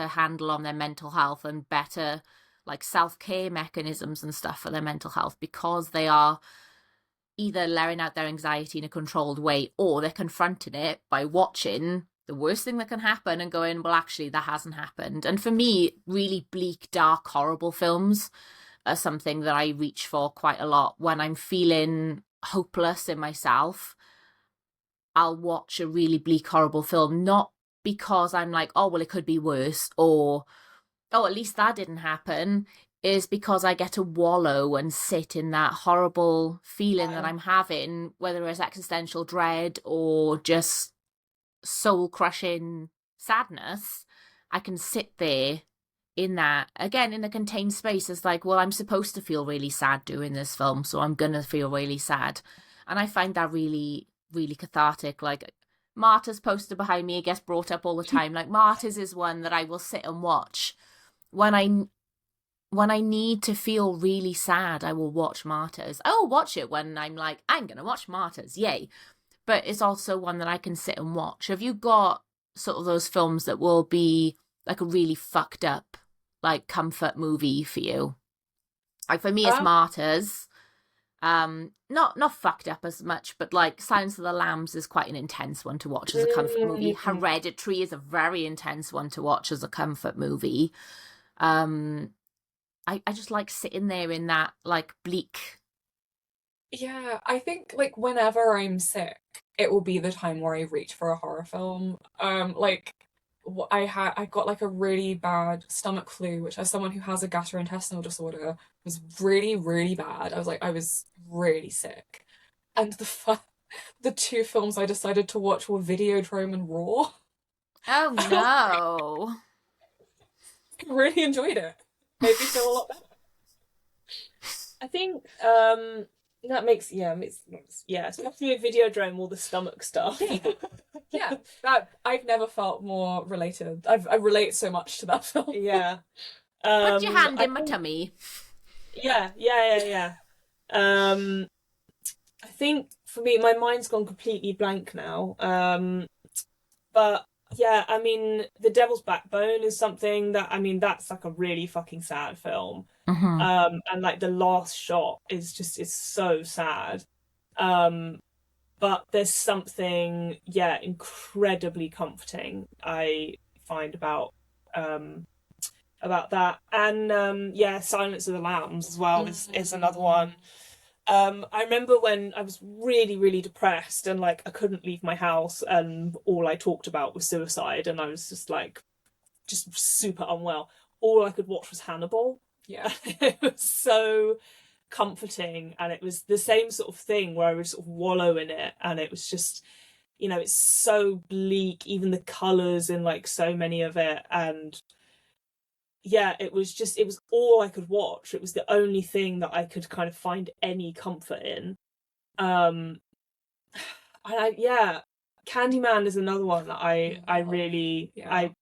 handle on their mental health and better like self-care mechanisms and stuff for their mental health, because they are either letting out their anxiety in a controlled way, or they're confronting it by watching the worst thing that can happen and going, well, actually, that hasn't happened. And for me, really bleak, dark, horrible films are something that I reach for quite a lot. When I'm feeling hopeless in myself, I'll watch a really bleak, horrible film, not because I'm like, oh, well, it could be worse, or, oh, at least that didn't happen, is because I get to wallow and sit in that horrible feeling that I'm having, whether it's existential dread or just soul-crushing sadness. I can sit there in that, again, in a contained space. It's like, well, I'm supposed to feel really sad doing this film, so I'm gonna feel really sad. And I find that really, really cathartic. Like, Martyrs poster behind me, it gets brought up all the time. Like, Martyrs is one that I will sit and watch when I need to feel really sad. I will watch Martyrs. I will watch it when I'm like, I'm gonna watch Martyrs, yay. But it's also one that I can sit and watch. Have you got sort of those films that will be like a really fucked up, like, comfort movie for you? Like, for me, it's Martyrs. Not fucked up as much, but like Silence of the Lambs is quite an intense one to watch as a comfort movie. Hereditary is a very intense one to watch as a comfort movie. I just like sitting there in that like bleak. Yeah, I think like whenever I'm sick, it will be the time where I reach for a horror film. Like I got like a really bad stomach flu, which as someone who has a gastrointestinal disorder was really, really bad. I was really sick. And the two films I decided to watch were Videodrome and Raw. Oh no. I really enjoyed it. Made me feel a lot better. I think that makes especially with Videodrome, all the stomach stuff. Yeah, that I've never felt more related. I relate so much to that film. Yeah. Put your hand in my tummy. Yeah. I think for me, my mind's gone completely blank now. But yeah, I mean, The Devil's Backbone is something that, I mean, that's like a really fucking sad film. Mm-hmm. And like the last shot is so sad. But there's something, incredibly comforting I find about that. And Silence of the Lambs as well is another one. I remember when I was really, really depressed and like I couldn't leave my house and all I talked about was suicide and I was just super unwell. All I could watch was Hannibal. Yeah. It was so comforting, and it was the same sort of thing where I would sort of wallow in it, and it was just, it's so bleak, even the colours in like so many of it, and yeah, it was all I could watch. It was the only thing that I could kind of find any comfort in. And Candyman is another one that I really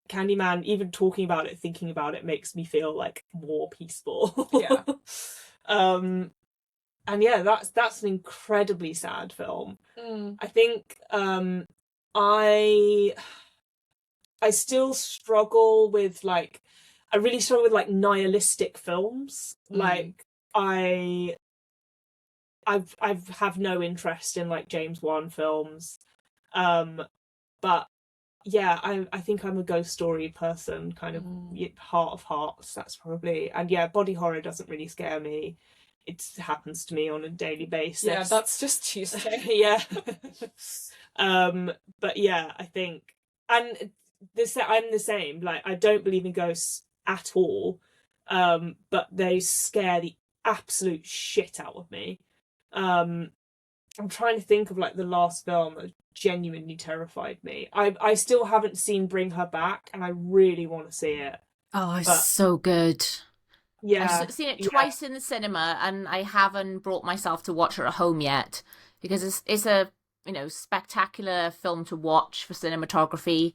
Candyman, even talking about it, thinking about it makes me feel like more peaceful. Yeah. And yeah, that's an incredibly sad film. I think I still struggle with like, I really struggle with like nihilistic films. Like I have no interest in like James Wan films. But yeah, I think I'm a ghost story person, kind of heart of hearts. That's probably, and yeah, body horror doesn't really scare me. It happens to me on a daily basis. Yeah, that's just Tuesday. Yeah. But yeah, I think, and I'm the same. Like, I don't believe in ghosts at all. But they scare the absolute shit out of me. I'm trying to think of like the last film that genuinely terrified me. I still haven't seen Bring Her Back, and I really want to see it. Oh, it's so good. Yeah, I've seen it twice in the cinema, and I haven't brought myself to watch it at home yet, because it's a spectacular film to watch for cinematography.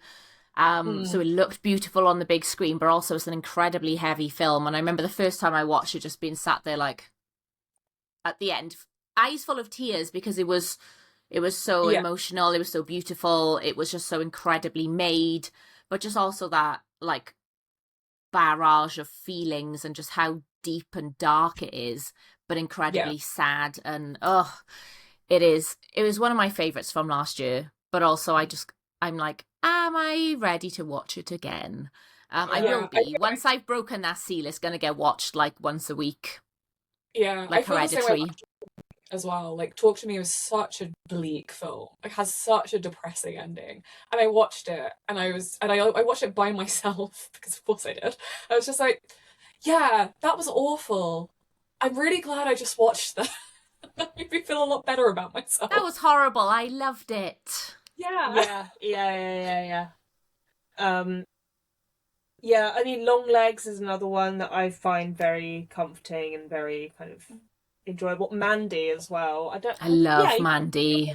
So it looked beautiful on the big screen, but also it's an incredibly heavy film. And I remember the first time I watched it, just being sat there like at the end, eyes full of tears, because it was so emotional, it was so beautiful, it was just so incredibly made, but just also that like barrage of feelings and just how deep and dark it is, but incredibly sad. And it was one of my favorites from last year, but also I'm like, am I ready to watch it again? I will be. Once I've broken that seal, it's going to get watched like once a week. Yeah, Like I feel the same way Hereditary. as well. Like, Talk to Me was such a bleak film. It has such a depressing ending. And I watched it, and I watched it by myself because of course I did. I was just like, yeah, that was awful. I'm really glad I just watched that. That made me feel a lot better about myself. That was horrible. I loved it. Yeah. Yeah. Yeah, I mean, Long Legs is another one that I find very comforting and very kind of enjoyable. Mandy as well. I love yeah, Mandy.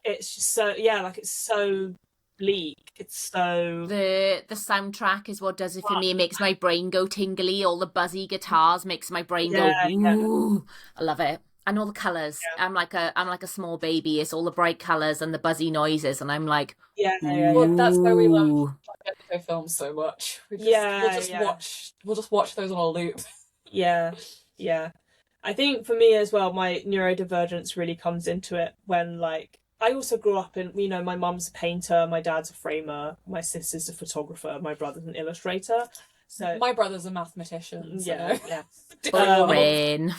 It's just so, yeah, like it's so bleak. It's so The soundtrack is what does it for me. It makes my brain go tingly. All the buzzy guitars makes my brain go ooh. I love it. And all the colours. Yeah. I'm like a small baby. It's all the bright colours and the buzzy noises, and I'm like, yeah. Well, that's why we love Argento films so much. We'll just watch those on a loop. Yeah. I think for me as well, my neurodivergence really comes into it when, like, I also grew up in, my mum's a painter, my dad's a framer, my sister's a photographer, my brother's an illustrator. So my brother's a mathematician. So. Yeah. boring.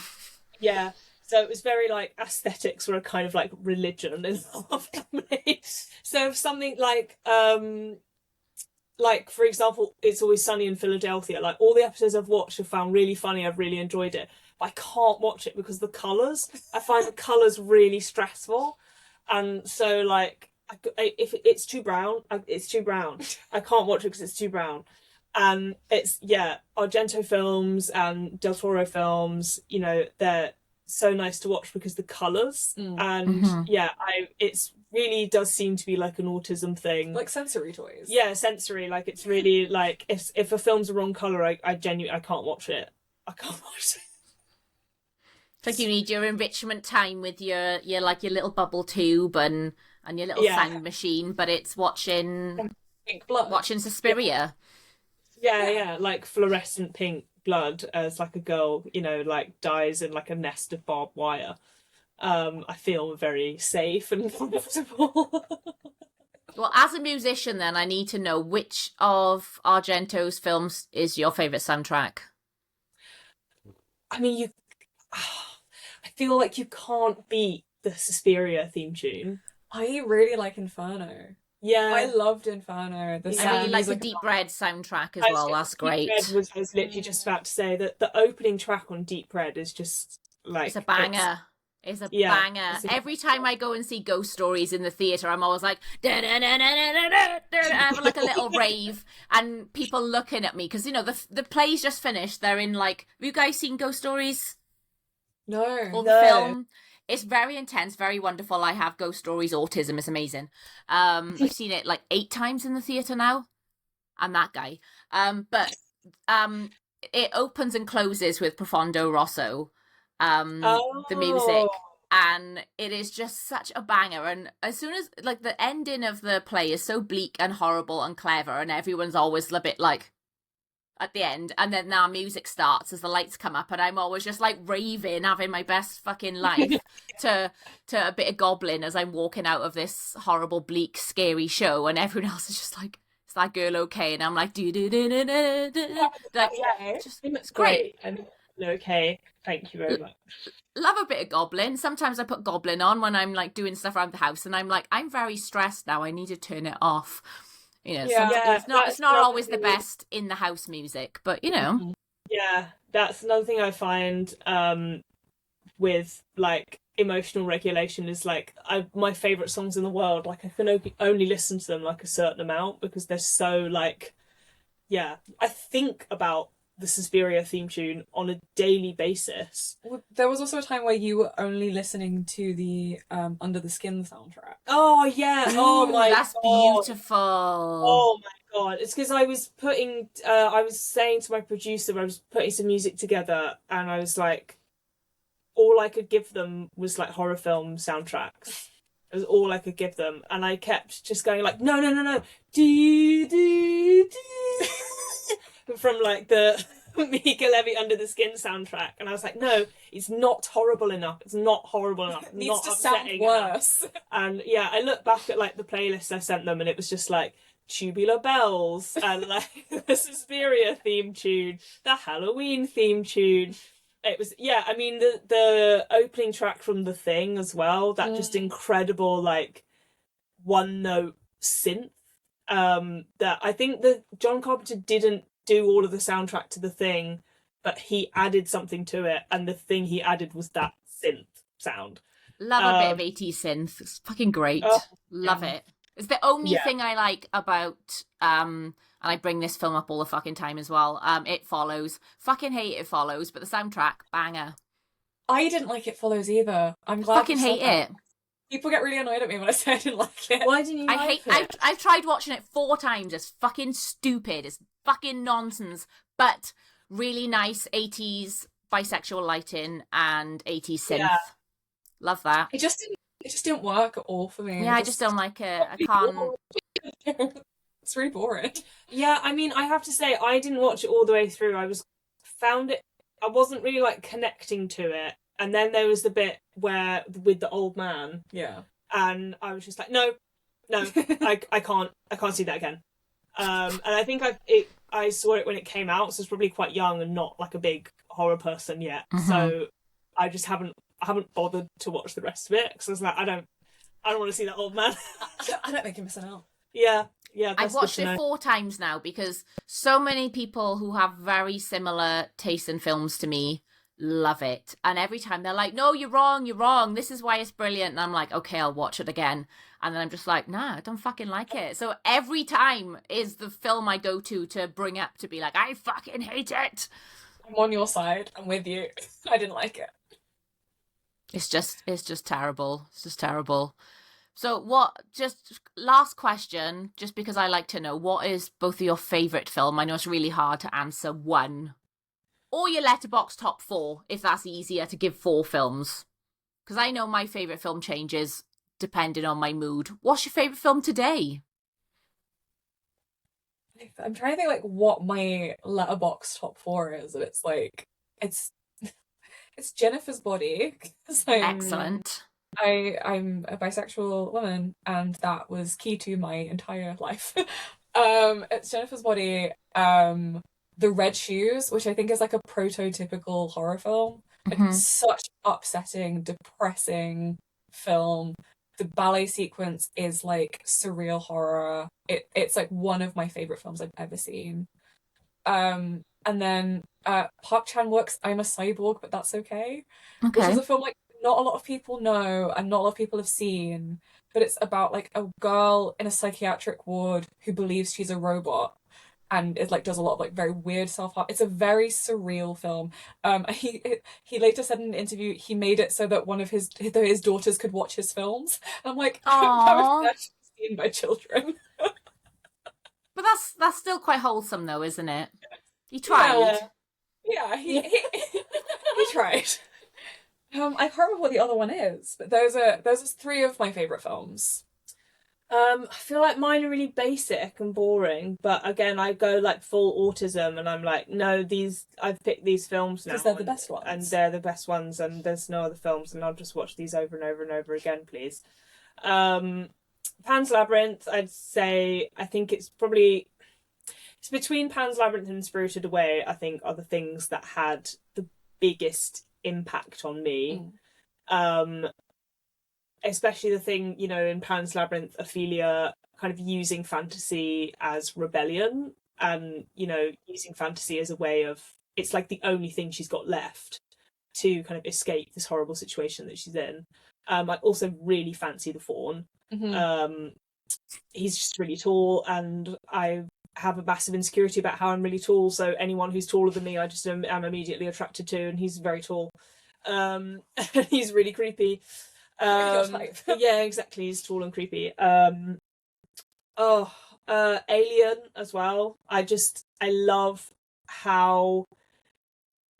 Yeah. So it was very like aesthetics were a kind of like religion in our family. So if something like for example, It's Always Sunny in Philadelphia, like all the episodes I've watched I've found really funny, I've really enjoyed it. But I can't watch it because the colours. I find the colours really stressful. And so like if it's too brown, it's too brown. I can't watch it because it's too brown. And it's Argento films and Del Toro films, they're so nice to watch because the colours and it's really does seem to be like an autism thing, like sensory toys. Sensory, like it's really like if a film's the wrong colour, I genuinely I can't watch it. It's like you need your enrichment time with your little bubble tube and your little sound machine, but it's watching Pink Blood, watching Suspiria. Yeah, like fluorescent pink blood as like a girl, like dies in like a nest of barbed wire. I feel very safe and comfortable. Well, as a musician then, I need to know which of Argento's films is your favourite soundtrack? I mean, I feel like you can't beat the Suspiria theme tune. I really like Inferno. Yeah, I loved Inferno. I really like the Deep Red soundtrack as well. That's great. Deep Red I was literally just about to say that the opening track on Deep Red is just like it's a banger. It's a banger. Every time I go and see ghost stories in the theatre, I'm always like, I have like a little rave, and people looking at me because the play's just finished. They're in like, have you guys seen Ghost Stories? No. Or the film? It's very intense, very wonderful. I have Ghost Stories Autism. It's amazing. I've seen it like 8 times in the theatre now. I'm that guy. But it opens and closes with Profondo Rosso. The music, and it is just such a banger. And as soon as like the ending of the play is so bleak and horrible and clever, and everyone's always a bit like at the end, and then our music starts as the lights come up, and I'm always just like raving, having my best fucking life to a bit of Goblin as I'm walking out of this horrible, bleak, scary show, and everyone else is just like, is that girl okay? And I'm like, do like, it's great. And okay, thank you very much. Love a bit of Goblin. Sometimes I put Goblin on when I'm like doing stuff around the house, and I'm like, I'm very stressed now, I need to turn it off. It's not always the best in the house music, but Yeah, that's another thing I find with like emotional regulation is like my favorite songs in the world, like I can only listen to them like a certain amount because they're so like I think about the Suspiria theme tune on a daily basis. Well, there was also a time where you were only listening to the Under the Skin soundtrack. Oh yeah. Oh Ooh, my that's god. beautiful. Oh my god. It's because I was saying to my producer, I was putting some music together, and I was like, all I could give them was like horror film soundtracks. It was all I could give them, and I kept just going like, no, no, no, no, do do do, from like the Mika Levy Under the Skin soundtrack, and I was like, no, it's not horrible enough. It's not horrible enough. It needs not to upsetting sound worse. enough. And yeah, I look back at like the playlist I sent them, and it was just like Tubular Bells and like the Suspiria theme tune, the Halloween theme tune. It was, yeah, I mean the opening track from The Thing as well, that just incredible like one note synth. That I think that John Carpenter didn't do all of the soundtrack to The Thing, but he added something to it, and the thing he added was that synth sound. Love a bit of 80s synth. It's fucking great. Love it. It's the only thing I like about and I bring this film up all the fucking time as well. It Follows. Fucking hate It Follows, but the soundtrack, banger. I didn't like It Follows either. I'm glad. Fucking hate it. People get really annoyed at me when I say I didn't like it. Why didn't you like it? I've tried watching it 4 times. It's fucking stupid. It's fucking nonsense. But really nice 80s bisexual lighting and 80s synth. Yeah. Love that. It just didn't work at all for me. Yeah, I just don't like it. I can't. It's really boring. Yeah, I mean, I have to say, I didn't watch it all the way through. I wasn't really like connecting to it. And then there was the bit where with the old man. Yeah. And I was just like, no, I can't see that again. And I think I saw it when it came out, so I was probably quite young and not like a big horror person yet. Mm-hmm. So I just haven't bothered to watch the rest of it because I was like, I don't want to see that old man. I don't think you're missing out. Yeah. I've watched it 4 times now because so many people who have very similar taste in films to me love it. And every time they're like, no, you're wrong. This is why it's brilliant. And I'm like, okay, I'll watch it again. And then I'm just like, nah, I don't fucking like it. So every time is the film I go to bring up to be like, I fucking hate it. I'm on your side. I'm with you. I didn't like it. It's just terrible. It's just terrible. So just last question, just because I like to know, what is both of your favourite film? I know it's really hard to answer one. Or your Letterboxd top 4, if that's easier to give 4 films. Because I know my favourite film changes depending on my mood. What's your favourite film today? I'm trying to think like what my Letterboxd top 4 is, and it's like it's Jennifer's Body. Excellent. I'm a bisexual woman, and that was key to my entire life. It's Jennifer's Body, The Red Shoes, which I think is like a prototypical horror film. Like such upsetting, depressing film. The ballet sequence is like surreal horror. It's like one of my favorite films I've ever seen. And then Park Chan-wook's I'm a Cyborg, but That's Okay, which is a film like not a lot of people know and not a lot of people have seen, but it's about like a girl in a psychiatric ward who believes she's a robot and it like does a lot of like very weird self-harm. It's a very surreal film. He later said in an interview he made it so that one of his daughters could watch his films. And I'm like, that was actually seen by children. But that's still quite wholesome though, isn't it? He tried. Yeah, he tried. I can't remember what the other one is, but those are 3 of my favourite films. I feel like mine are really basic and boring, but again, I go like full autism, and I'm like, no, I've picked these films now because they're the best ones, and they're the best ones, and there's no other films, and I'll just watch these over and over and over again, please. Pan's Labyrinth, I'd say, I think it's between Pan's Labyrinth and Spirited Away. I think are the things that had the biggest impact on me. Especially the thing, in Pan's Labyrinth, Ophelia kind of using fantasy as rebellion and, using fantasy as a way of, it's like the only thing she's got left to kind of escape this horrible situation that she's in. I also really fancy the Faun. He's just really tall, and I have a massive insecurity about how I'm really tall. So anyone who's taller than me, I just am immediately attracted to, and he's very tall. And he's really creepy. Yeah, exactly. He's tall and creepy. Alien as well. I love how,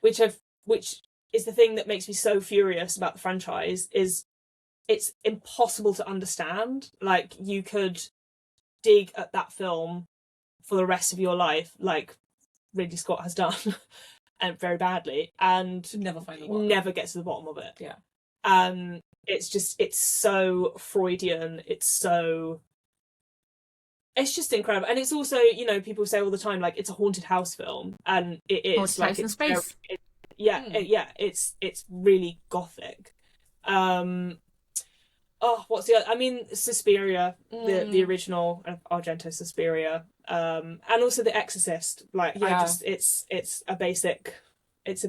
which is the thing that makes me so furious about the franchise, is it's impossible to understand. Like, you could dig at that film for the rest of your life, like Ridley Scott has done, and very badly, and never get to the bottom of it. Yeah. It's so Freudian. It's just incredible. And it's also, you know, people say all the time, like, it's a haunted house film, and it is Haunted like, house in it's space. it's really gothic. What's the other? I mean, Suspiria, the original Argento Suspiria, and also The Exorcist. Like, it's a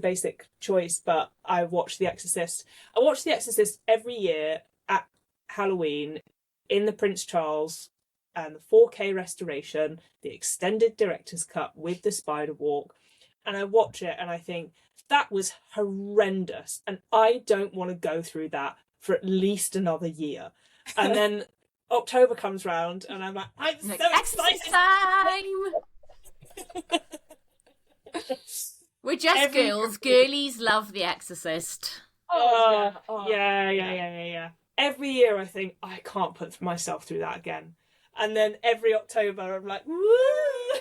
basic choice, but I watch The Exorcist. I watch The Exorcist every year at Halloween in the Prince Charles, and the 4K restoration, the extended director's cut with the spider walk, and I watch it and I think, that was horrendous, and I don't want to go through that for at least another year. And then October comes round and I'm like, I'm so excited. Time! We're just girls. Girlies love The Exorcist. Yeah. Every year I think, I can't put myself through that again. And then every October I'm like, woo!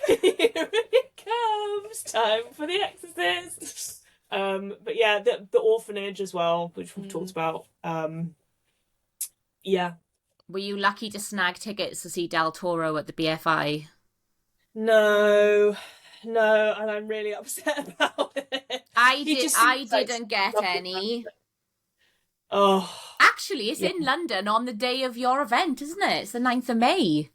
Here it comes. Time for The Exorcist. But yeah, the Orphanage as well, which we've talked about. Yeah. Were you lucky to snag tickets to see Del Toro at the BFI? No, and I'm really upset about it. I didn't get any. Oh. Actually, it's in London on the day of your event, isn't it? It's the 9th of May.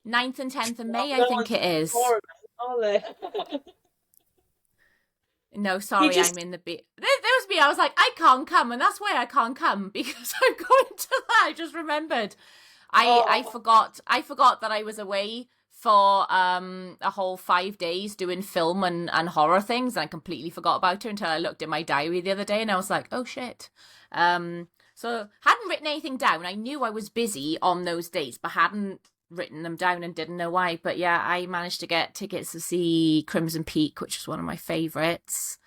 9th and 10th of May, I think it is. Are they? No, sorry, I'm in the there was me. I was like, I can't come, and that's why I can't come, because I'm going to that. I just remembered. I forgot that I was away for a whole 5 days doing film and horror things, and I completely forgot about it until I looked at my diary the other day, and I was like, oh shit. So hadn't written anything down. I knew I was busy on those dates, but hadn't written them down and didn't know why. But yeah, I managed to get tickets to see Crimson Peak, which is one of my favourites,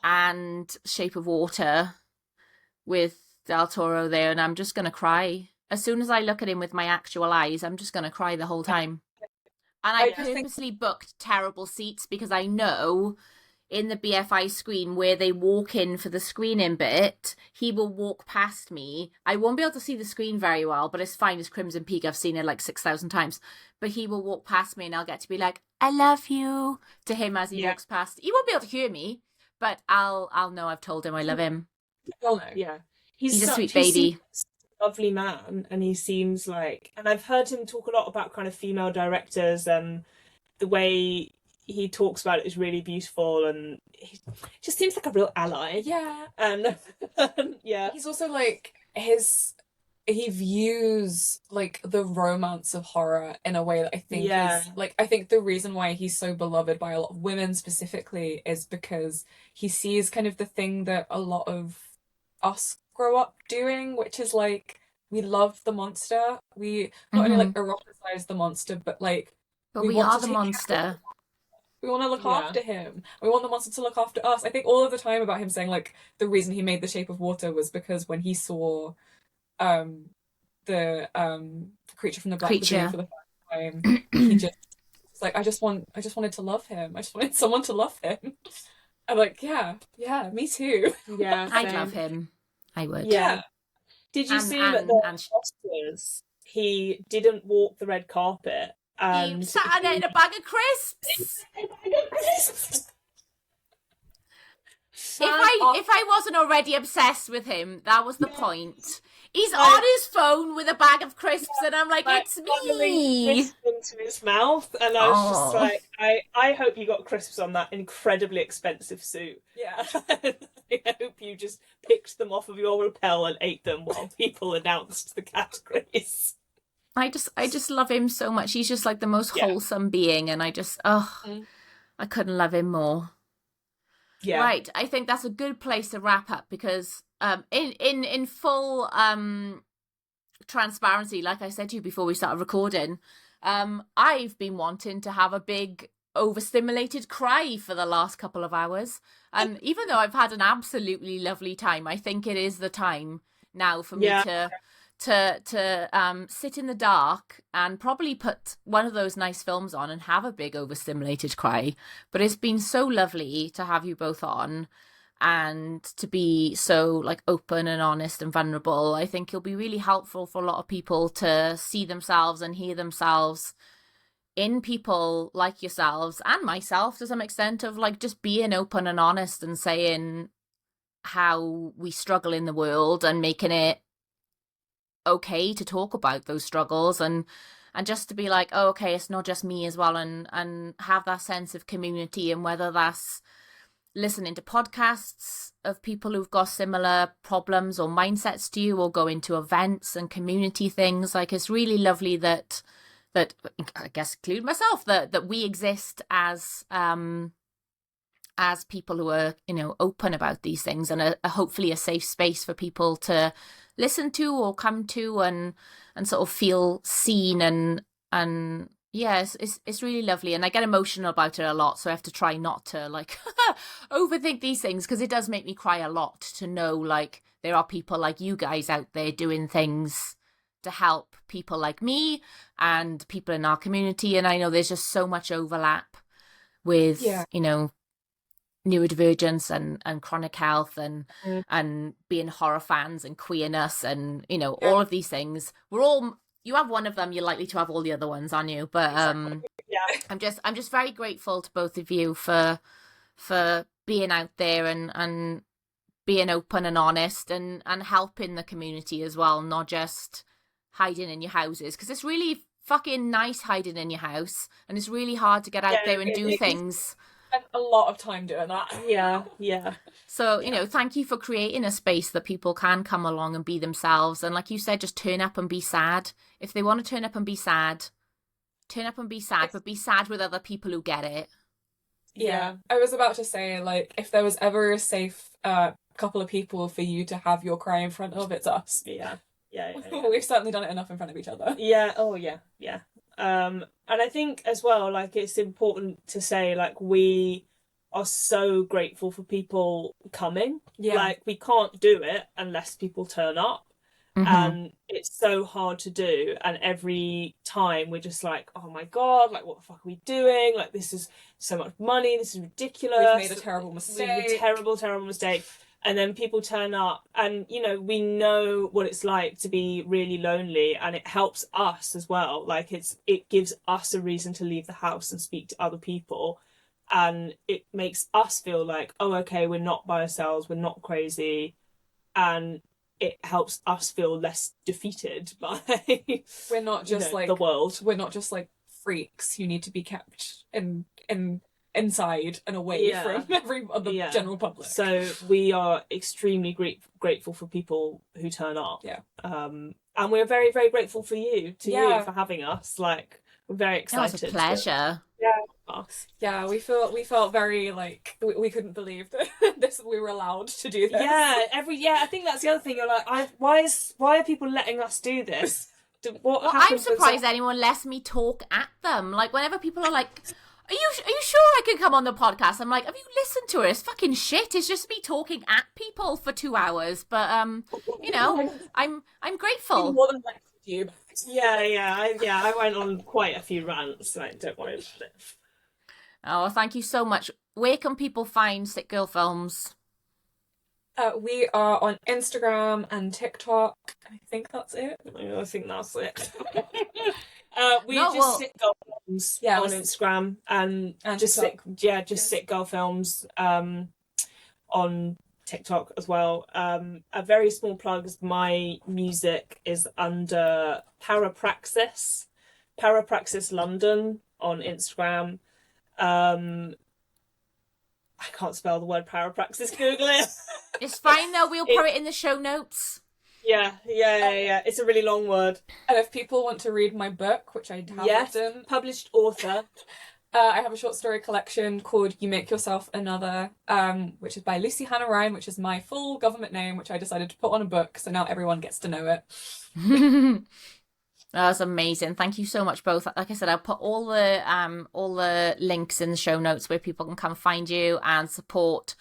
and Shape of Water with Del Toro there, and I'm just gonna cry. As soon as I look at him with my actual eyes, I'm just gonna cry the whole time. And I purposely booked terrible seats because I know in the BFI screen where they walk in for the screening bit, he will walk past me. I won't be able to see the screen very well, but it's fine. It's Crimson Peak. I've seen it like 6,000 times. But he will walk past me and I'll get to be like, I love you to him as he walks past. He won't be able to hear me, but I'll know I've told him I love him. Oh, no. Yeah. He's a sweet baby. Lovely man, and he seems like, and I've heard him talk a lot about kind of female directors, and the way he talks about it is really beautiful, and he just seems like a real ally. Yeah. And yeah, he's also like, he views like the romance of horror in a way that I think is like, I think the reason why he's so beloved by a lot of women specifically is because he sees kind of the thing that a lot of us grow up doing, which is like, we love the monster. We not only like eroticize the monster, but like, we are the monster. We want to look after him. We want the monster to look after us. I think all of the time about him saying like the reason he made The Shape of Water was because when he saw the creature from the Black Lagoon for the first time, he just was like, I just wanted to love him. I just wanted someone to love him. I'm like, yeah, me too. Yeah, I'd love him. I would. Yeah. Did you see him at the Oscars? He didn't walk the red carpet. And he sat and ate a bag of crisps. If I wasn't already obsessed with him, that was the point. He's on his phone with a bag of crisps, and I'm like, it's me. Into his mouth, and I was just like, I hope you got crisps on that incredibly expensive suit. Yeah. I hope you just picked them off of your lapel and ate them while people announced the categories. I just love him so much. He's just like the most wholesome being, and I couldn't love him more. Yeah. Right, I think that's a good place to wrap up, because in full transparency, like I said to you before we started recording, I've been wanting to have a big overstimulated cry for the last couple of hours, and even though I've had an absolutely lovely time, I think it is the time now for me to sit in the dark and probably put one of those nice films on and have a big overstimulated cry. But it's been so lovely to have you both on and to be so like open and honest and vulnerable. I think it'll be really helpful for a lot of people to see themselves and hear themselves in people like yourselves and myself to some extent, of like just being open and honest and saying how we struggle in the world and making it okay to talk about those struggles, and just to be like, oh, okay, it's not just me as well, and have that sense of community. And whether that's listening to podcasts of people who've got similar problems or mindsets to you, or going to events and community things, like it's really lovely that I guess include myself, that we exist as people who are, you know, open about these things, and a hopefully a safe space for people to listen to or come to and sort of feel seen, and yeah, it's really lovely. And I get emotional about it a lot, so I have to try not to like overthink these things, because it does make me cry a lot to know like there are people like you guys out there doing things to help people like me and people in our community. And I know there's just so much overlap with you know, neurodivergence and chronic health and being horror fans and queerness and, you know, all of these things. You have one of them, you're likely to have all the other ones, aren't you? But I'm just very grateful to both of you for being out there and being open and honest and helping the community as well, not just hiding in your houses, because it's really fucking nice hiding in your house, and it's really hard to get out there and do things. Spent a lot of time doing that. Yeah. So, you know, thank you for creating a space that people can come along and be themselves. And like you said, just turn up and be sad. If they want to turn up and be sad, but be sad with other people who get it. Yeah. I was about to say, like, if there was ever a safe couple of people for you to have your cry in front of, it's us. Yeah. We've certainly done it enough in front of each other. Yeah. Oh, yeah. And I think as well, like, it's important to say, like, we are so grateful for people coming. Yeah. Like, we can't do it unless people turn up. And it's so hard to do. And every time we're just like, oh my God, like, what the fuck are we doing? Like, this is so much money. This is ridiculous. We've made a terrible mistake. Terrible mistake. And then people turn up, and, you know, we know what it's like to be really lonely, and it helps us as well. Like, it gives us a reason to leave the house and speak to other people. And it makes us feel like, oh, okay, we're not by ourselves, we're not crazy. And it helps us feel less defeated by we're not just like the world. We're not just like freaks who need to be kept inside and away from every other general public. So we are extremely grateful for people who turn up. Yeah. And we're very, very grateful for you for having us. Like, we're very excited. It was a pleasure. Yeah, we felt very like we couldn't believe that we were allowed to do this. I think that's the other thing. You're like, why are people letting us do this? I'm surprised anyone lets me talk at them. Like, whenever people are like, Are you sure I can come on the podcast? I'm like, have you listened to it? It's fucking shit. It's just me talking at people for 2 hours. But you know, I'm grateful. More than like you. I went on quite a few rants. Like, don't worry about it. Oh, thank you so much. Where can people find Sick Girl Films? We are on Instagram and TikTok. I think that's it. I think that's it. Sick Girl Films on Instagram and just Sick Girl Films on TikTok as well. A very small plug is my music is under Parapraxis London on Instagram. I can't spell the word parapraxis. Google it. It's fine though. We'll put it in the show notes. Yeah. It's a really long word. And if people want to read my book, which I have Yes, written, published author. I have a short story collection called You Make Yourself Another, which is by Lucy Hannah Ryan, which is my full government name, which I decided to put on a book, so now everyone gets to know it. That's amazing. Thank you so much both. Like I said, I'll put all the links in the show notes where people can come find you and support,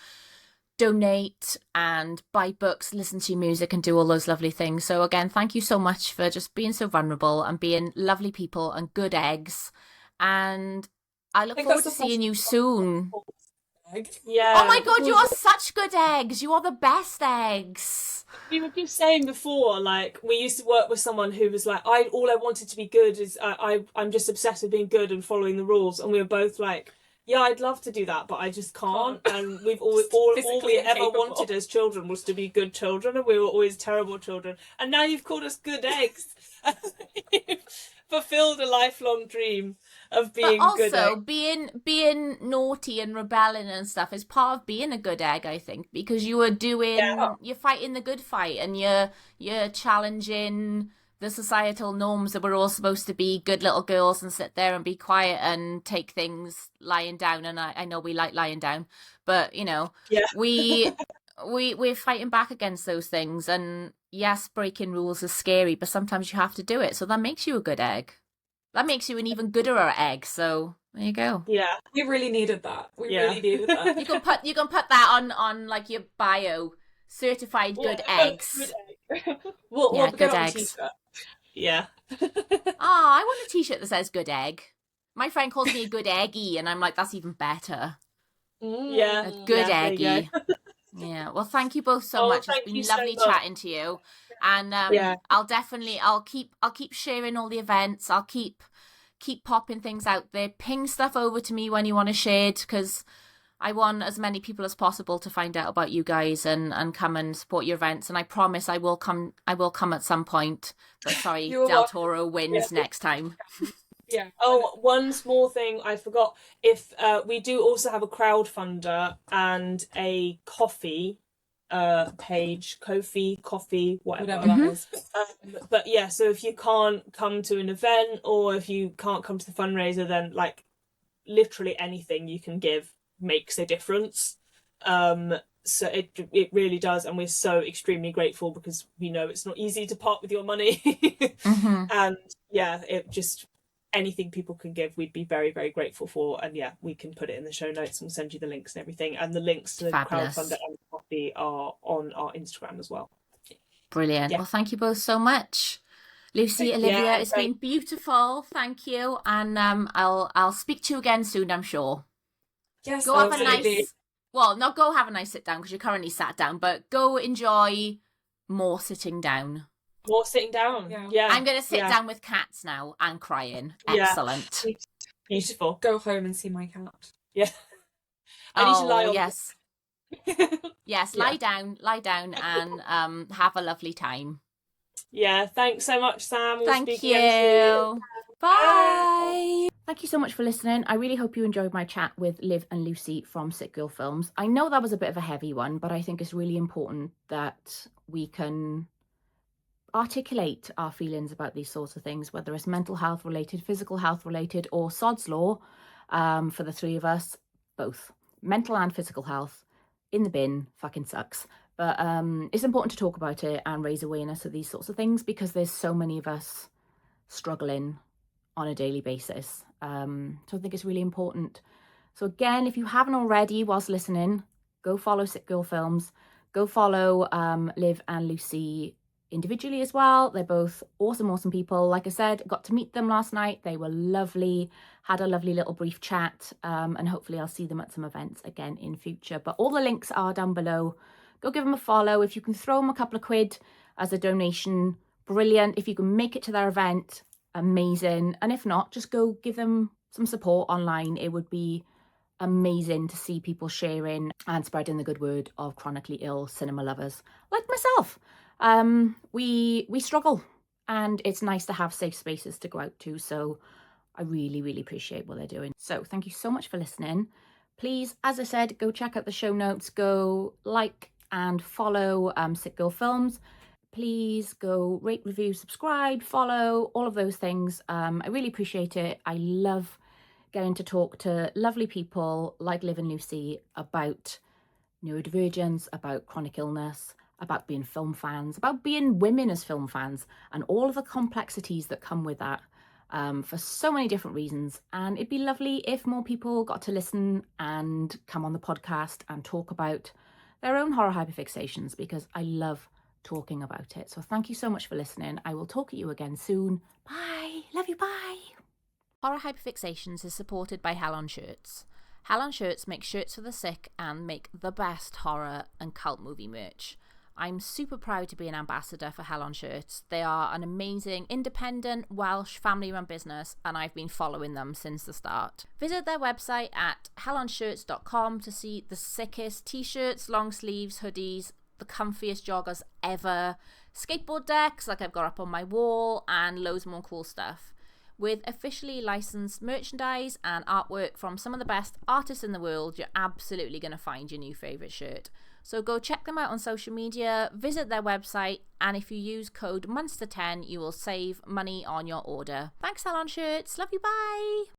donate and buy books, listen to your music and do all those lovely things. So again, thank you so much for just being so vulnerable and being lovely people and good eggs. And I look forward to seeing you soon. Yeah. Oh my God, you are such good eggs. You are the best eggs. We were just saying before, like, we used to work with someone who was like, all I wanted to be good is I'm just obsessed with being good and following the rules. And we were both like, yeah, I'd love to do that, but I just can't. And we've all we ever wanted as children was to be good children, and we were always terrible children. And now you've called us good eggs. Fulfilled a lifelong dream of being good. But also, being naughty and rebelling and stuff is part of being a good egg, I think, because you're fighting the good fight and you're challenging the societal norms that we're all supposed to be good little girls and sit there and be quiet and take things lying down. And I know we like lying down, but we're fighting back against those things. And yes, breaking rules is scary, but sometimes you have to do it. So that makes you a good egg. That makes you an even gooder egg. So there you go. Yeah, we really needed that. We really needed that. You can put that on like your bio. Certified good eggs. We'll good eggs. Yeah. I want a t-shirt that says good egg. My friend calls me a good eggy, and I'm like, that's even better. Yeah. A good eggy. Yeah. Well, thank you both so much. It's been lovely chatting to you. And I'll keep sharing all the events. I'll keep popping things out there. Ping stuff over to me when you want to share it, because I want as many people as possible to find out about you guys and come and support your events. And I promise I will come at some point. But sorry, Del Toro wins next time. Yeah. Oh, one small thing I forgot. If we do also have a crowdfunder and a coffee page, Ko-fi, coffee, whatever that is. But yeah, so if you can't come to an event or if you can't come to the fundraiser, then like literally anything you can give makes a difference. So it really does, and we're so extremely grateful because we know it's not easy to part with your money. And yeah, it just anything people can give, we'd be very, very grateful for. And yeah, we can put it in the show notes and send you the links and everything. And the links to the crowdfunder and the coffee are on our Instagram as well. Brilliant. Yeah. Well, thank you both so much. Lucy, Olivia, it's been beautiful. Thank you. And I'll speak to you again soon, I'm sure. Yes, go have a nice, well, not go have a nice sit down because you're currently sat down, but go enjoy more sitting down. More sitting down. Yeah. I'm going to sit down with cats now and crying. Excellent. Beautiful. Go home and see my cat. Yeah. I need to lie on. Yes. Yes, lie down and have a lovely time. Yeah, thanks so much, Sam. Thank you. Bye. Thank you so much for listening. I really hope you enjoyed my chat with Liv and Lucy from Sick Girl Films. I know that was a bit of a heavy one, but I think it's really important that we can articulate our feelings about these sorts of things, whether it's mental health related, physical health related, or sod's law. For the three of us, both mental and physical health in the bin fucking sucks. But it's important to talk about it and raise awareness of these sorts of things because there's so many of us struggling on a daily basis. So I think it's really important. So again, if you haven't already whilst listening, go follow Sick Girl Films. Go follow Liv and Lucy individually as well. They're both awesome people. Like I said, got to meet them last night. They were lovely, had a lovely little brief chat, and hopefully I'll see them at some events again in future. But all the links are down below. Go give them a follow. If you can throw them a couple of quid as a donation, brilliant. If you can make it to their event, amazing. And if not, just go give them some support online. It would be amazing to see people sharing and spreading the good word of chronically ill cinema lovers like myself. We struggle, and it's nice to have safe spaces to go out to. So I really appreciate what they're doing. So thank you so much for listening. Please, as I said, go check out the show notes, go like and follow Sick Girl Films. please go rate, review, subscribe, follow, all of those things. I really appreciate it. I love getting to talk to lovely people like Liv and Lucy about neurodivergence, about chronic illness, about being film fans, about being women as film fans, and all of the complexities that come with that, for so many different reasons. And it'd be lovely if more people got to listen and come on the podcast and talk about their own horror hyperfixations, because I love talking about it. So thank you so much for listening. I will talk to you again soon. Bye. Love you. Bye. Horror Hyperfixations is supported by Hell on Shirts. Hell on Shirts make shirts for the sick and make the best horror and cult movie merch. I'm super proud to be an ambassador for Hell on Shirts. They are an amazing, independent, Welsh family-run business, and I've been following them since the start. Visit their website at hellonshirts.com to see the sickest t-shirts, long sleeves, hoodies, the comfiest joggers ever, skateboard decks like I've got up on my wall, and loads more cool stuff. With officially licensed merchandise and artwork from some of the best artists in the world, you're absolutely going to find your new favourite shirt. So go check them out on social media, visit their website, and if you use code Monster10, you will save money on your order. Thanks, Hell on Shirts. Love you. Bye.